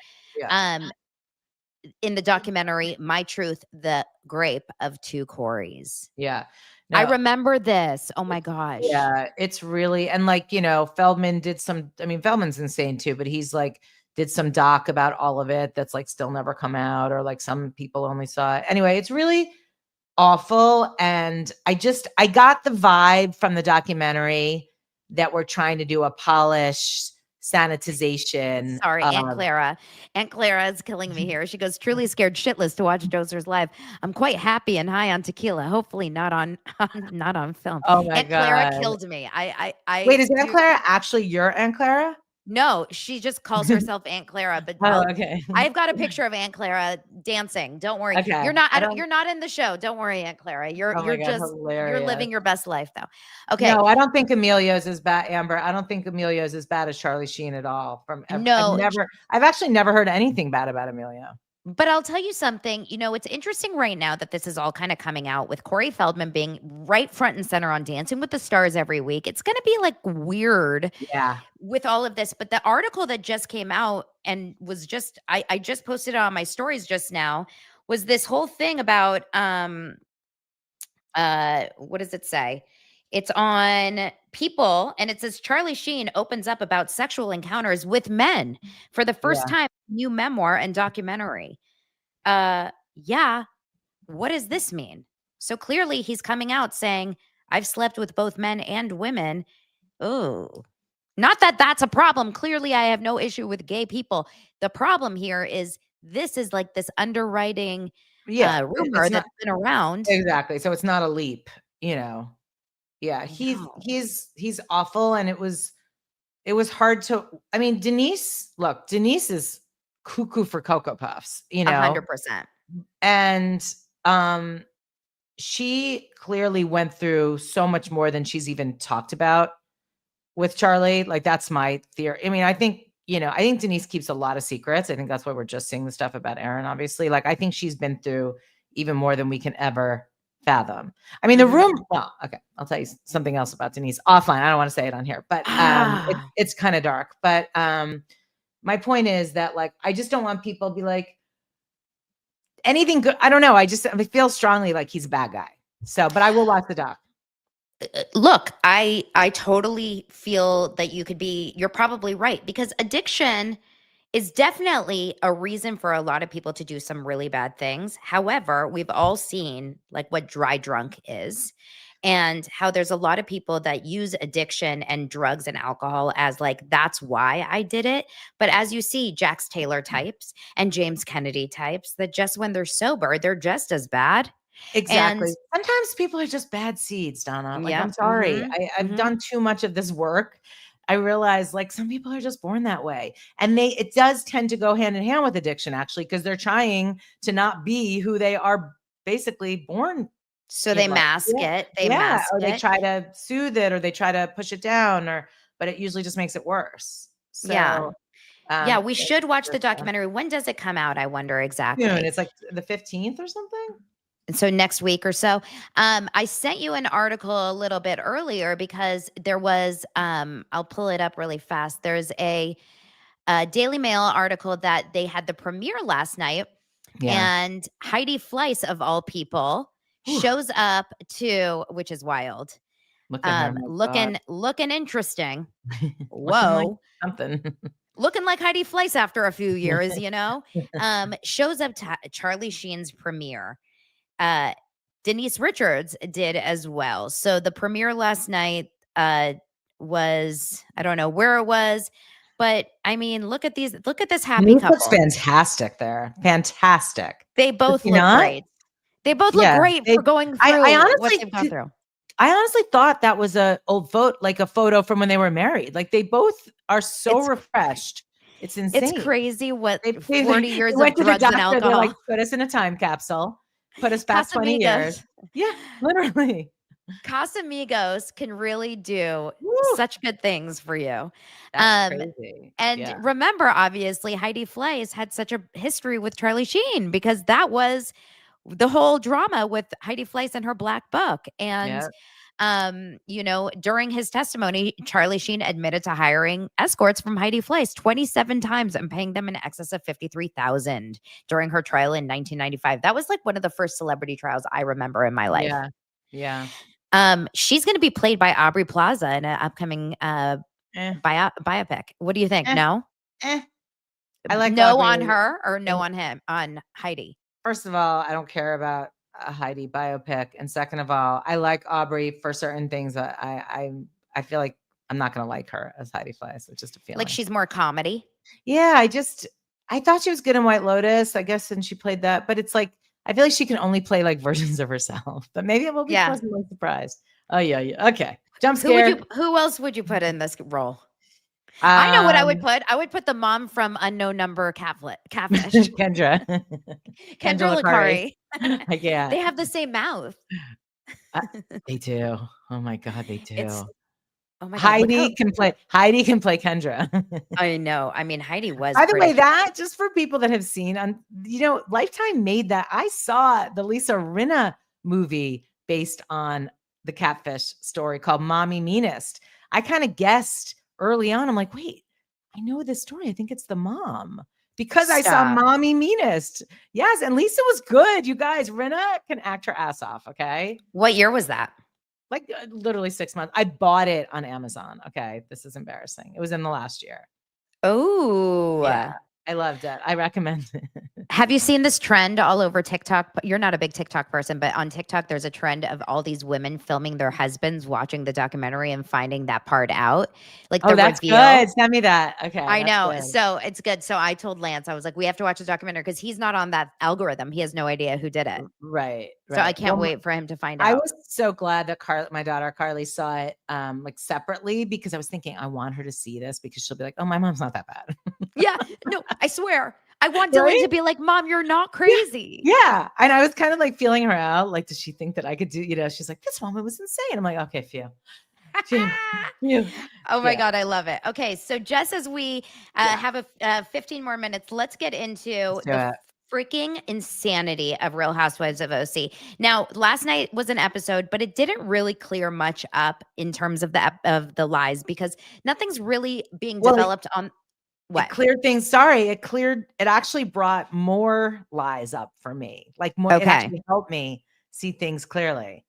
In the documentary, My Truth, The Grape of Two Coreys. Yeah. No. I remember this. Oh my gosh. Yeah. It's really, and like, Feldman Feldman's insane too, but he's like, did some doc about all of it that's like still never come out, or like some people only saw it. Anyway, it's really awful. And I got the vibe from the documentary that we're trying to do a polished sanitization. Sorry, Aunt Clara. Aunt Clara is killing me here. She goes, truly scared shitless to watch Dozers live. I'm quite happy and high on tequila. Hopefully not on film. Oh my Aunt God. Clara killed me. Wait, is Aunt Clara actually your Aunt Clara? No, she just calls herself Aunt Clara. But okay. I've got a picture of Aunt Clara dancing. Don't worry. Okay. You're not. You're not in the show. Don't worry, Aunt Clara. You're just hilarious. You're living your best life though. Okay. No, I don't think Emilio's as bad, Amber. I don't think Emilio's as bad as Charlie Sheen at all. I've actually never heard anything bad about Emilio. But I'll tell you something, it's interesting right now that this is all kind of coming out with Corey Feldman being right front and center on Dancing with the Stars every week. It's going to be like weird with all of this. But the article that just came out and was just, I just posted it on my stories just now, was this whole thing about, what does it say? It's on People, and it says Charlie Sheen opens up about sexual encounters with men for the first time. New memoir and documentary. What does this mean? So clearly he's coming out saying, I've slept with both men and women. Oh, not that that's a problem. Clearly I have no issue with gay people. The problem here is this is like this underwriting rumor that's been around. Exactly. So it's not a leap, Yeah, he's awful. And it was hard to, Denise is cuckoo for Cocoa Puffs, 100%. And she clearly went through so much more than she's even talked about. with Charlie. Like that's my theory. I mean, I think Denise keeps a lot of secrets. I think that's why we're just seeing the stuff about Aaron, obviously. Like I think she's been through even more than we can ever fathom. I mean, the room, well, okay, I'll tell you something else about Denise offline. I don't want to say it on here, but it's kind of dark. But my point is that like I just don't want people to be like anything good. I don't know. I feel strongly like he's a bad guy. So, but I will watch the doc. Look, I totally feel that you're probably right, because addiction is definitely a reason for a lot of people to do some really bad things. However, we've all seen like what dry drunk is, and how there's a lot of people that use addiction and drugs and alcohol as like, that's why I did it. But as you see, Jax Taylor types and James Kennedy types, that just when they're sober, they're just as bad. Exactly. And sometimes people are just bad seeds, Donna. Like, yeah, I'm sorry. I've done too much of this work. I realize like some people are just born that way. And it does tend to go hand in hand with addiction, actually, because they're trying to not be who they are basically born. So they mask it. They mask or it. they try to soothe it, or they try to push it down, but it usually just makes it worse. So, yeah, we should watch the documentary. When does it come out? I wonder exactly. It's like the 15th or something. So next week or so. I sent you an article a little bit earlier because there was, I'll pull it up really fast. There's a Daily Mail article that they had the premiere last night. Yeah. And Heidi Fleiss, of all people, shows up to, which is wild. Looking interesting. Whoa. Something. Looking like Heidi Fleiss after a few years, shows up to Charlie Sheen's premiere. Denise Richards did as well. So the premiere last night was, I don't know where it was, but I mean, look at this happy couple. Looks fantastic there. Fantastic. They both look great. They both look great for going through what they've gone through. I honestly thought that was a photo from when they were married. Like they both are so refreshed. It's insane. It's crazy what 40 years of drugs and alcohol. They're like, put us in a time capsule. Put us back 20 years. Yeah, literally. Casamigos can really do such good things for you. That's crazy. And remember, obviously, Heidi Fleiss had such a history with Charlie Sheen, because that was the whole drama with Heidi Fleiss and her black book. And during his testimony, Charlie Sheen admitted to hiring escorts from Heidi Fleiss 27 times and paying them in excess of $53,000 during her trial in 1995. That was like one of the first celebrity trials I remember in my life. Yeah. She's going to be played by Aubrey Plaza in an upcoming biopic. What do you think? No? I like no Aubrey. On her or no on him, on Heidi? First of all, I don't care about a Heidi biopic, and second of all, I like Aubrey for certain things. I feel like I'm not going to like her as Heidi Fleiss. It's just a feeling. Like she's more comedy. Yeah, I thought she was good in White Lotus, I guess, and she played that. But it's like I feel like she can only play like versions of herself. But maybe it will be pleasantly surprised. Oh yeah. Okay, jump scare. Who else would you put in this role? I know what I would put. I would put the mom from Unknown Number Catfish. Kendra Lacari. Yeah. They have the same mouth. They do. Oh my God, they do. Oh my God, Heidi can play Kendra. I know. I mean, Heidi was. By the way, that just for people that have seen Lifetime made that. I saw the Lisa Rinna movie based on the Catfish story called Mommy Meanest. I kind of guessed early on. I'm like, wait, I know this story. I think it's the mom. Because I saw Mommy Meanest. Yes. And Lisa was good. You guys, Rinna can act her ass off. Okay. What year was that? Like literally 6 months. I bought it on Amazon. Okay. This is embarrassing. It was in the last year. Oh, yeah. I loved it. I recommend it. Have you seen this trend all over TikTok? You're not a big TikTok person, but on TikTok, there's a trend of all these women filming their husbands watching the documentary and finding that part out. Like the that's reveal. Good. Send me that. Okay. I know. Good. So it's good. So I told Lance, I was like, we have to watch the documentary because he's not on that algorithm. He has no idea who did it. Right. So I can't wait for him to find out. I was so glad that my daughter Carly saw it like separately, because I was thinking I want her to see this because she'll be like, oh, my mom's not that bad. Yeah. No, I swear. I want Dylan to be like, Mom, you're not crazy. Yeah. And I was kind of like feeling her out. Like, does she think that I could do, she's like, this woman was insane. I'm like, okay, phew. Oh my Yeah. God, I love it. Okay, so just as we have 15 more minutes, let's get into Let's do the it. freaking insanity of Real Housewives of OC. Now, last night was an episode, but it didn't really clear much up in terms of the lies because nothing's really being Well, developed on It what. cleared things. Sorry, it actually brought more lies up for me. Like more, it Okay. actually helped me see things clearly.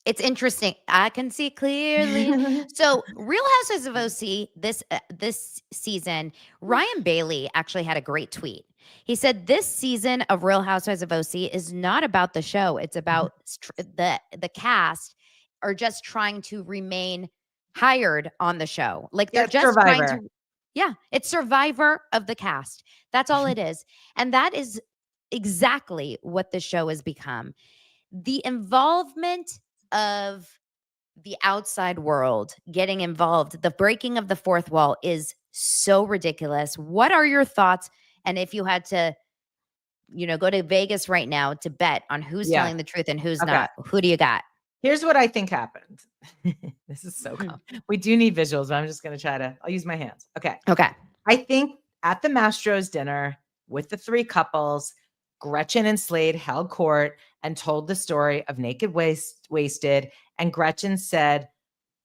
It's interesting. I can see clearly. So, Real Housewives of OC this season, Ryan Bailey actually had a great tweet. He said this season of Real Housewives of OC is not about the show. It's about the cast are just trying to remain hired on the show. Like they're Yes, just trying Survivor. to it's Survivor of the cast. That's all it is. And that is exactly what the show has become. The involvement of the outside world getting involved, the breaking of the fourth wall is so ridiculous. What are your thoughts? And if you had to, go to Vegas right now to bet on who's Yeah. telling the truth and who's Okay. not, who do you got? Here's what I think happened. This is so cool. We do need visuals, but I'm just going to I'll use my hands. Okay. Okay. I think at the Mastro's dinner with the three couples, Gretchen and Slade held court and told the story of Naked Wasted. And Gretchen said,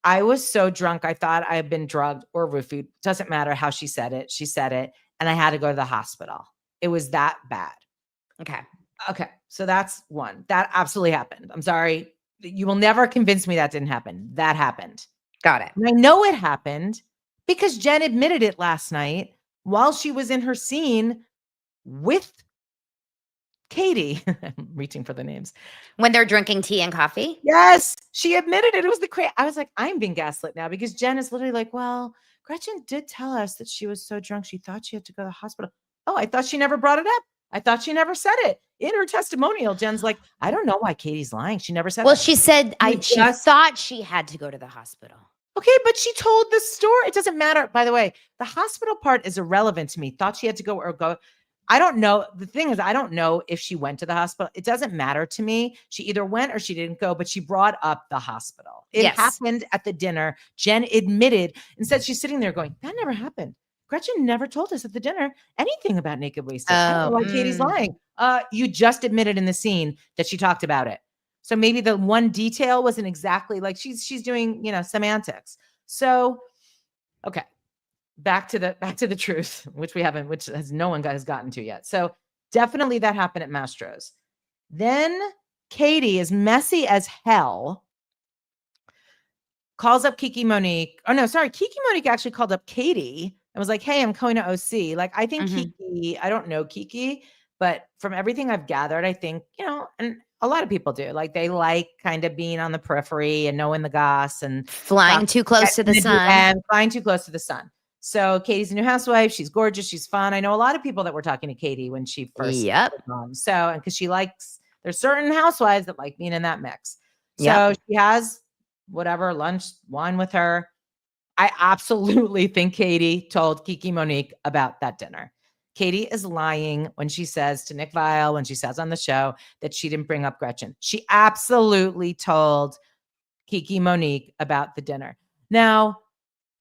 I was so drunk, I thought I had been drugged or roofied. Doesn't matter how she said it. She said it. And I had to go to the hospital. It was that bad. Okay. Okay. So that's one. That absolutely happened. I'm sorry. You will never convince me that didn't happen. That happened. Got it. And I know it happened because Jen admitted it last night while she was in her scene with Katie. I'm reaching for the names. When they're drinking tea and coffee? Yes, she admitted it. It was the crazy. I was like, I'm being gaslit now because Jen is literally like, well, Gretchen did tell us that she was so drunk she thought she had to go to the hospital. Oh, I thought she never brought it up. I thought she never said it. In her testimonial, Jen's like, I don't know why Katie's lying. She never said Well, that. she said she thought she had to go to the hospital. Okay, but she told the story. It doesn't matter. By the way, the hospital part is irrelevant to me. Thought she had to go or go. I don't know. The thing is, I don't know if she went to the hospital. It doesn't matter to me. She either went or she didn't go, but she brought up the hospital. It happened at the dinner. Jen admitted and said she's sitting there going, that never happened. Gretchen never told us at the dinner anything about Naked Wasted. I don't know why Katie's lying. You just admitted in the scene that she talked about it. So maybe the one detail wasn't exactly like she's doing, semantics. So, okay. Back to the truth, which no one has gotten to yet. So definitely that happened at Mastro's. Then Katie, is messy as hell, calls up Kiki Monique. Oh no, sorry. Kiki Monique actually called up Katie and was like, hey, I'm going to OC. Like, I think Kiki, I don't know Kiki, but from everything I've gathered, I think, and a lot of people do. Like, they like kind of being on the periphery and knowing the goss and flying too close to the sun. And flying too close to the sun. So Katie's a new housewife. She's gorgeous. She's fun. I know a lot of people that were talking to Katie when she first came on. So, and because there's certain housewives that like being in that mix. So she has whatever lunch, wine with her. I absolutely think Katie told Kiki Monique about that dinner. Katie is lying when she says to Nick Viall, when she says on the show that she didn't bring up Gretchen. She absolutely told Kiki Monique about the dinner. Now,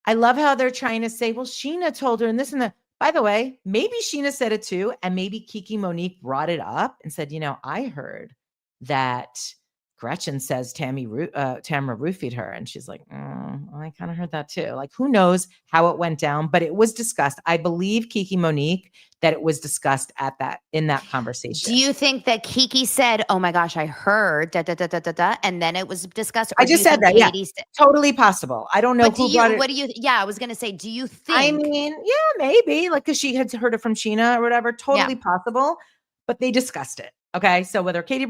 I love how they're trying to say, well, Sheena told her and this and that. By the way, maybe Sheena said it too. And maybe Kiki Monique brought it up and said, I heard that Gretchen says Tamra roofied her. And she's like, I kind of heard that too. Like, who knows how it went down, but it was discussed. I believe Kiki Monique that it was discussed in that conversation. Do you think that Kiki said, oh my gosh, I heard and then it was discussed? I just said that. Katie totally possible. I don't know who brought it. I was going to say, do you think? I mean, yeah, maybe like, cause she had heard it from Sheena or whatever. Totally possible, but they discussed it. Okay. So whether Katie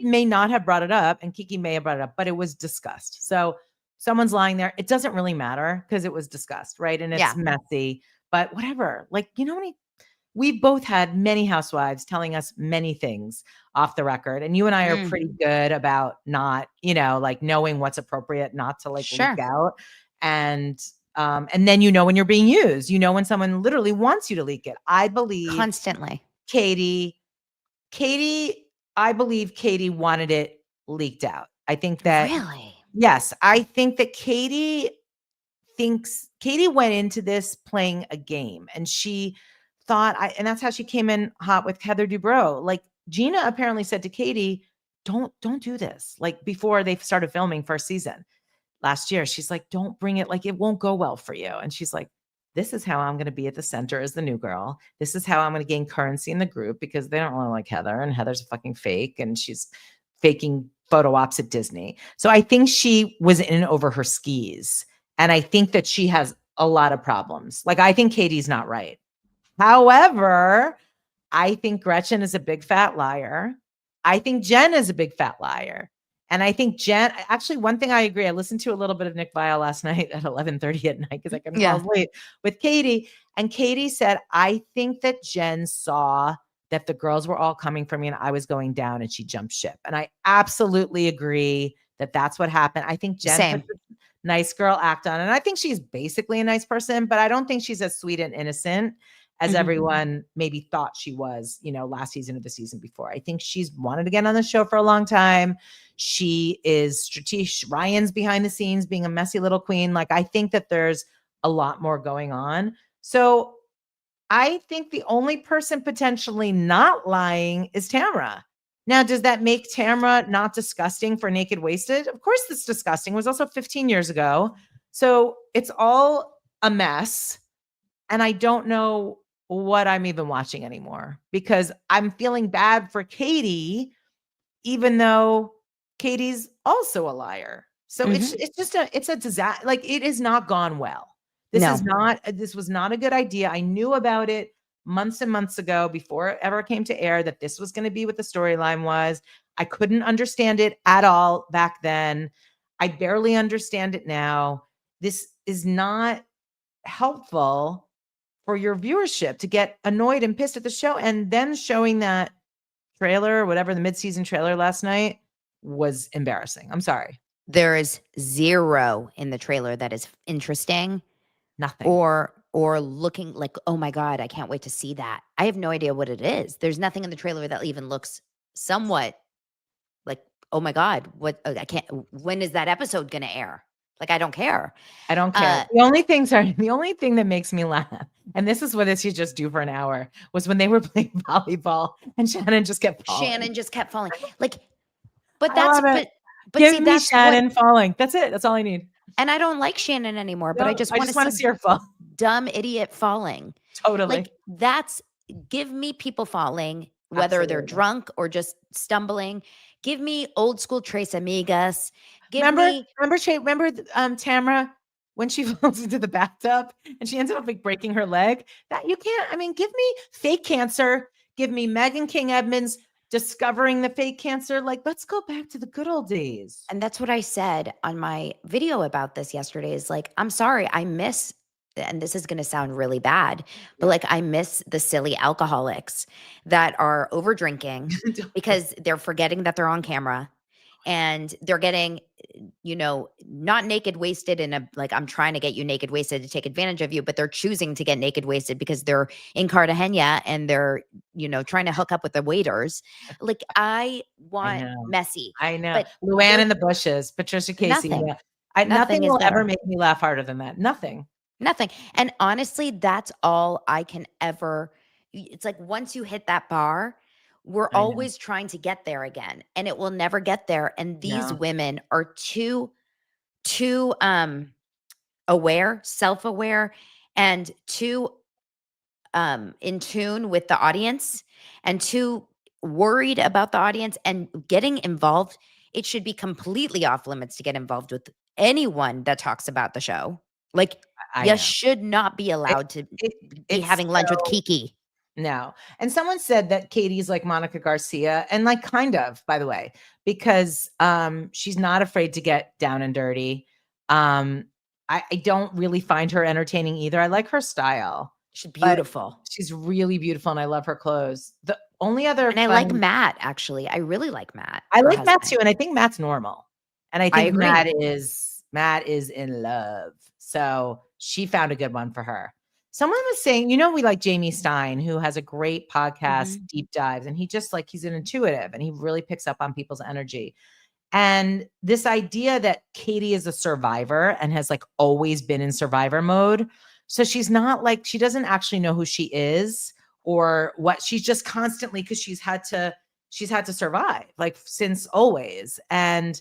may not have brought it up and Kiki may have brought it up, but it was discussed. So someone's lying there. It doesn't really matter because it was discussed. Right. And it's messy, but whatever. Like, we've both had many housewives telling us many things off the record. And you and I are pretty good about not, like knowing what's appropriate, not to like leak out. And then, when you're being used, when someone literally wants you to leak it. I believe constantly Katie, I believe Katie wanted it leaked out. I think that really, Yes, I think that Katie went into this playing a game, and she thought, and that's how she came in hot with Heather Dubrow. Like Gina apparently said to Katie, don't do this. Like before they started filming first season last year, she's like, don't bring it, like it won't go well for you. And she's like, this is how I'm going to be at the center as the new girl. This is how I'm going to gain currency in the group, because they don't really like Heather, and Heather's a fucking fake, and she's faking photo ops at Disney. So I think she was in over her skis. And I think that she has a lot of problems. Like, I think Katie's not right. However, I think Gretchen is a big fat liar. I think Jen is a big fat liar. And I think Jen, actually, one thing I agree, I listened to a little bit of Nick Viall last night at 11:30 at night because I couldn't fall asleep with Katie. And Katie said, I think that Jen saw that the girls were all coming for me and I was going down, and she jumped ship. And I absolutely agree that that's what happened. I think Jen put the nice girl act on, and I think she's basically a nice person, but I don't think she's as sweet and innocent as everyone maybe thought she was, last season or the season before. I think she's wanted to get on the show for a long time. She is strategic. Ryan's behind the scenes being a messy little queen. Like, I think that there's a lot more going on. So I think the only person potentially not lying is Tamra. Now, does that make Tamra not disgusting for Naked Wasted? Of course it's disgusting. It was also 15 years ago. So it's all a mess. And I don't know what I'm even watching anymore, because I'm feeling bad for Katie, even though Katie's also a liar. So it's just a disaster. Like, it has not gone well. This was not a good idea. I knew about it months and months ago before it ever came to air that this was going to be what the storyline was. I couldn't understand it at all back then. I barely understand it now. This is not helpful for your viewership to get annoyed and pissed at the show. And then showing that trailer or whatever, the mid-season trailer last night, was embarrassing. I'm sorry. There is zero in the trailer that is interesting. Nothing. Or looking like, oh my God, I can't wait to see that. I have no idea what it is. There's nothing in the trailer that even looks somewhat like, oh my God, when is that episode going to air? Like, I don't care. I don't care. The only thing that makes me laugh, and this is what this you just do for an hour, was when they were playing volleyball and Shannon just kept falling. Like, but that's, give me Shannon falling. That's it. That's all I need. And I don't like Shannon anymore, but I just want to see her fall. Dumb idiot falling. Totally. Like, give me people falling, whether they're drunk or just stumbling. Give me old school Tres Amigas. Remember Tamra, when she falls into the bathtub and she ends up like breaking her leg? That you can't. I mean, give me fake cancer. Give me Meghan King Edmonds discovering the fake cancer. Like, let's go back to the good old days. And that's what I said on my video about this yesterday, is like, I'm sorry, I miss, and this is going to sound really bad, but like, I miss the silly alcoholics that are over drinking because they're forgetting that they're on camera, and they're getting, not naked wasted in a, like, I'm trying to get you naked wasted to take advantage of you, but they're choosing to get naked wasted because they're in Cartagena and they're, trying to hook up with the waiters. Like, I want messy. I know. But Luann in the bushes, Patricia Casey. Nothing will ever make me laugh harder than that. Nothing. And honestly, that's all I can ever, it's like, once you hit that bar, we're always trying to get there again, and it will never get there. And these women are too aware, self-aware, and too in tune with the audience, and too worried about the audience and getting involved. It should be completely off limits to get involved with anyone that talks about the show. Like, you should not be allowed to be having lunch with Kiki. No. And someone said that Katie's like Monica Garcia, and like, kind of, by the way, because she's not afraid to get down and dirty. I don't really find her entertaining either. I like her style. She's beautiful. She's really beautiful, and I love her clothes. The only other I like Matt, actually. I really like Matt. I like Matt too, and I think Matt's normal. And I think Matt is in love. So she found a good one for her. Someone was saying, we like Jamie Stein, who has a great podcast, Deep Dives, and he's an intuitive, and he really picks up on people's energy. And this idea that Katie is a survivor and has like always been in survivor mode. So she's not like, she doesn't actually know who she is or what. She's just constantly, because she's had to survive like since always. And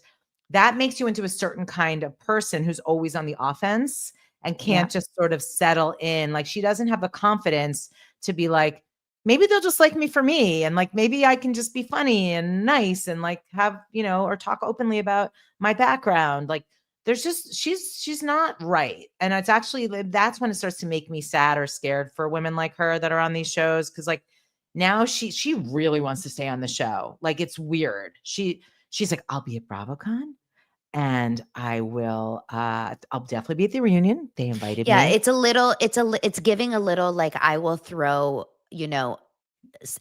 that makes you into a certain kind of person who's always on the offense and can't just sort of settle in. Like she doesn't have the confidence to be like, maybe they'll just like me for me. And like, maybe I can just be funny and nice and like have, or talk openly about my background. Like there's just, she's not right. And it's actually, that's when it starts to make me sad or scared for women like her that are on these shows. Cause like now she really wants to stay on the show. Like it's weird. She's like, I'll be at BravoCon. And I will, I'll definitely be at the reunion. They invited me. Yeah, it's giving a little like I will throw,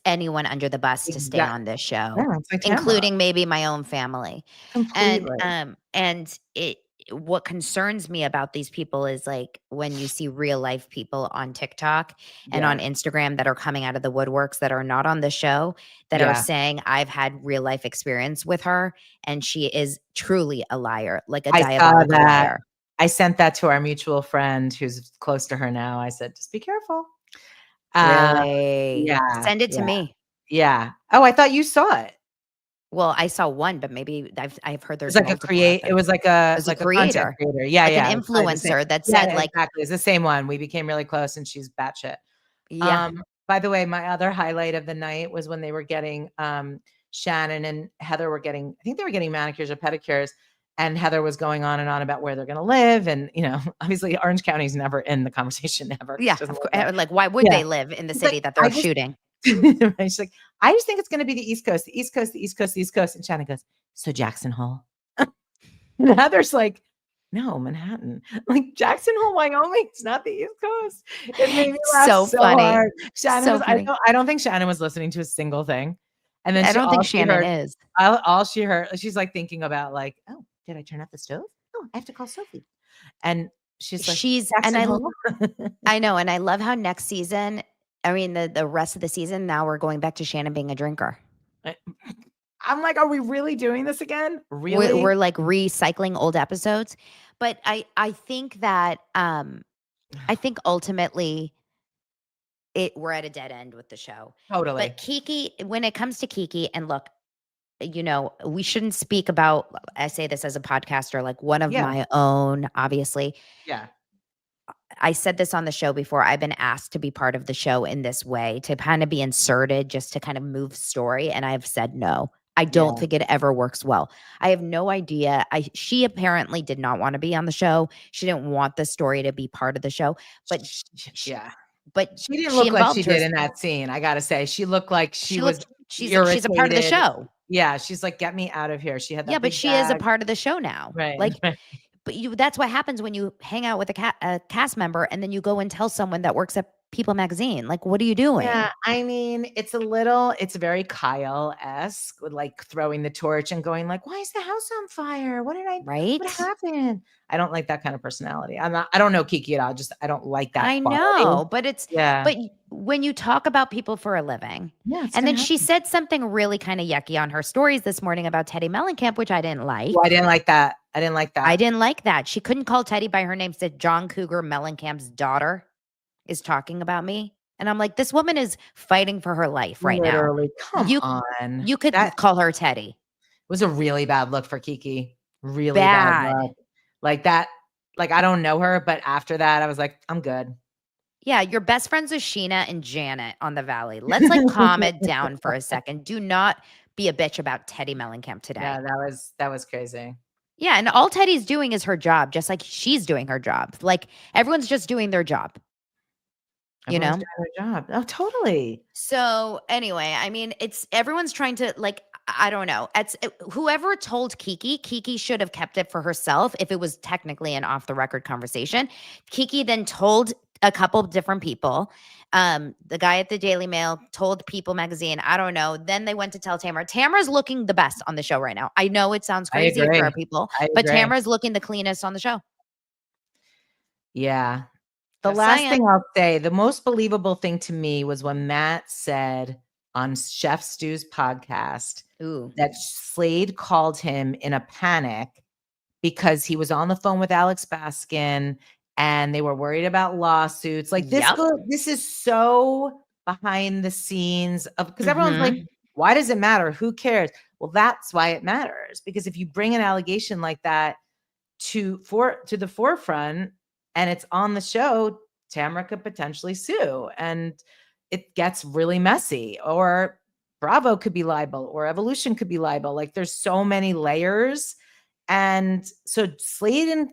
anyone under the bus to stay on this show, like including maybe my own family. Completely. And what concerns me about these people is like when you see real life people on TikTok and on Instagram that are coming out of the woodworks that are not on the show that are saying I've had real life experience with her and she is truly a liar, like a diabolical liar. I sent that to our mutual friend who's close to her now. I said, just be careful. Really? Yeah. Send it to me. Yeah. Oh, I thought you saw it. Well, I saw one, but maybe I've heard there's like a it was like a creator. content creator. Yeah, like yeah. an influencer that said like exactly. It's the same one. We became really close and she's batshit. Yeah. By the way, my other highlight of the night was when they were getting Shannon and Heather were getting, I think they were getting manicures or pedicures. And Heather was going on and on about where they're going to live. And, obviously Orange County is never in the conversation ever. Yeah. Like, why would they live in the city that they're shooting? She's like, I just think it's going to be the East Coast, the East Coast, the East Coast, the East Coast. And Shannon goes, so Jackson Hole. And Heather's like, no, Manhattan. Like Jackson Hole, Wyoming. It's not the East Coast. It made me laugh so funny. Hard. Shannon funny. I don't think Shannon was listening to a single thing. And then I don't think Shannon is. All she heard, she's like thinking about like, oh, did I turn off the stove? Oh, I have to call Sophie. And she's like, I know. And I love how next season, I mean, the rest of the season, now we're going back to Shannon being a drinker. I'm like, are we really doing this again? Really? We're like recycling old episodes. But I think that, I think ultimately we're at a dead end with the show. Totally. But Kiki, when it comes to Kiki, and look, we shouldn't speak about, I say this as a podcaster, like one of my own, obviously. Yeah. I said this on the show before. I've been asked to be part of the show in this way, to kind of be inserted just to kind of move story. And I've said no. I don't think it ever works well. I have no idea. She apparently did not want to be on the show. She didn't want the story to be part of the show. But but she didn't look like she did in that scene. I gotta say, she looked like she's a part of the show. Yeah, she's like, get me out of here. She had that. Yeah, but she is a part of the show now. Right. Like, but that's what happens when you hang out with a cast member and then you go and tell someone that works at People Magazine. Like, what are you doing? Yeah, I mean, it's very Kyle-esque, with like throwing the torch and going like, why is the house on fire? What happened? I don't like that kind of personality. I don't know Kiki at all. I don't like that. I know, but but when you talk about people for a living, and then she said something really kind of yucky on her stories this morning about Teddi Mellencamp, which I didn't like. Well, I didn't like that. I didn't like that. She couldn't call Teddi by her name, said John Cougar Mellencamp's daughter is talking about me. And I'm like, this woman is fighting for her life right now. Come on. You could call her Teddi. It was a really bad look for Kiki. Really bad look. Like that. Like, I don't know her, but after that, I was like, I'm good. Yeah, you're best friends with Sheena and Janet on the Valley. Let's like calm it down for a second. Do not be a bitch about Teddi Mellencamp today. Yeah, that was crazy. Yeah, and all Teddi's doing is her job, just like she's doing her job. Like everyone's just doing their job. Everyone's doing their job. Oh, totally. So anyway, I mean, everyone's trying to like, I don't know. Whoever told Kiki should have kept it for herself if it was technically an off the record conversation. Kiki then told a couple of different people. The guy at the Daily Mail told People Magazine. I don't know. Then they went to tell Tamra. Tamra's looking the best on the show right now. I know it sounds crazy for people, but Tamra's looking the cleanest on the show. Yeah. The last thing I'll say, the most believable thing to me was when Matt said, on Chef Stu's podcast Ooh. that Slade called him in a panic because he was on the phone with Alex Baskin and they were worried about lawsuits. Like Yep. this is so behind the scenes of, because everyone's like, Mhm. why does it matter? Who cares? Well, that's why it matters, because if you bring an allegation like that to the forefront and it's on the show, Tamra could potentially sue and it gets really messy, or Bravo could be liable, or Evolution could be liable. Like there's so many layers. And so Slade and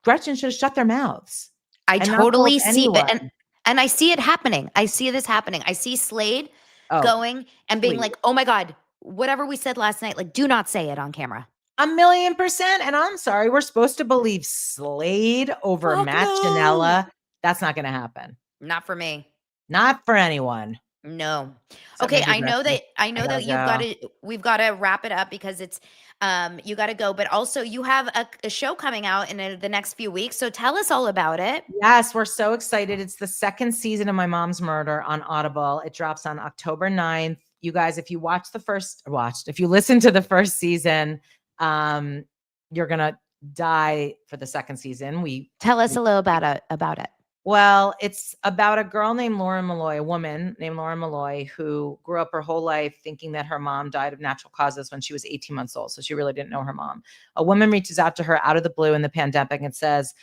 Gretchen should have shut their mouths. I and not told totally see it. anyone. And I see it happening. I see this happening. I see Slade Oh, going and being please. like, oh my God, whatever we said last night, like, do not say it on camera. 1,000,000%. And I'm sorry, we're supposed to believe Slade over Fuck Matt no. Ginella. That's not going to happen. Not for me. Not for anyone. No. So Okay, maybe I know Gretchen. that we've got to wrap it up because it's you got to go, but also you have a show coming out in the next few weeks. So tell us all about it. Yes, we're so excited. It's the second season of My Mom's Murder on Audible. It drops on October 9th. You guys, if you if you listen to the first season, you're going to die for the second season. Tell us a little about it. Well, it's about a girl named Lauren Malloy, a woman named Lauren Malloy, who grew up her whole life thinking that her mom died of natural causes when she was 18 months old. So she really didn't know her mom. A woman reaches out to her out of the blue in the pandemic and says,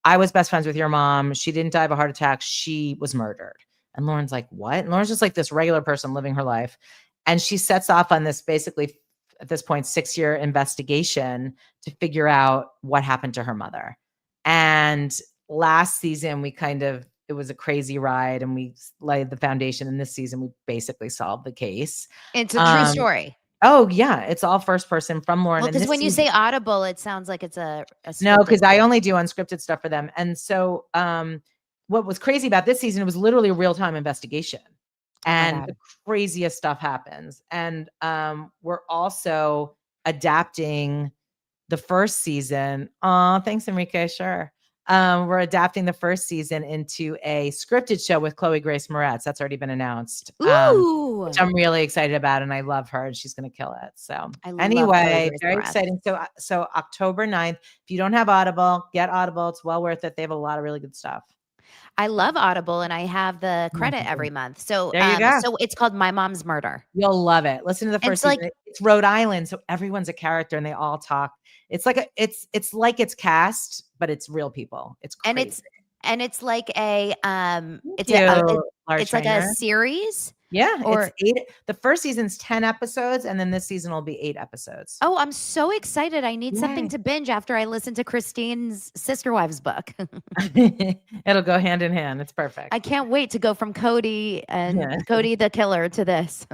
I was best friends with your mom. She didn't die of a heart attack. She was murdered. And Lauren's like, what? And Lauren's just like this regular person living her life. And she sets off on this basically, at this point, 6-year investigation to figure out what happened to her mother. And last season, it was a crazy ride and we laid the foundation. And this season, we basically solved the case. It's a true story. Oh, yeah. It's all first person from Lauren. Well, because when you say Audible, it sounds like it's a no, because I only do unscripted stuff for them. And so what was crazy about this season, it was literally a real-time investigation. And the craziest stuff happens. And we're also adapting the first season. Oh, thanks, Enrique. Sure. We're adapting the first season into a scripted show with Chloe Grace Moretz. That's already been announced. Ooh. Which I'm really excited about, and I love her, and she's going to kill it. So anyway, very exciting. So October 9th, if you don't have Audible, get Audible. It's well worth it. They have a lot of really good stuff. I love Audible, and I have the credit every month. So there you go. So it's called My Mom's Murder. You'll love it. Listen to the first season. It's Rhode Island, so everyone's a character, and they all talk. It's like it's cast, but it's real people. It's crazy. And it's like a it's like a series. Yeah, or it's 8. The first season's 10 episodes, and then this season will be 8 episodes. Oh, I'm so excited! I need something to binge after I listen to Christine's Sister Wives book. It'll go hand in hand. It's perfect. I can't wait to go from Cody and Cody the killer to this.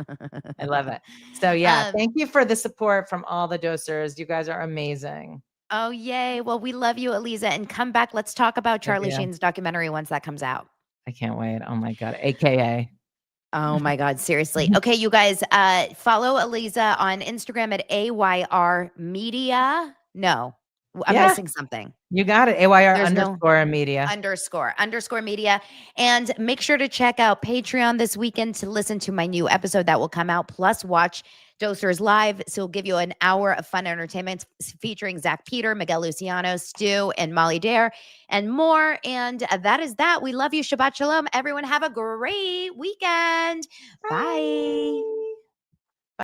I love it. So thank you for the support from all the dosers. You guys are amazing. Oh, yay. Well, we love you, Alisa, and come back. Let's talk about Charlie Sheen's documentary once that comes out. I can't wait. Oh my God. AKA. Oh my God, seriously. Okay, you guys, follow Alisa on Instagram at AYR Media. No, I'm missing something. You got it. AYR _media. __ media. And make sure to check out Patreon this weekend to listen to my new episode that will come out, plus watch Dosers Live. So it'll give you an hour of fun entertainment featuring Zach Peter, Miguel Luciano, Stu, and Molly Dare, and more. And that is that. We love you. Shabbat Shalom. Everyone have a great weekend. Bye.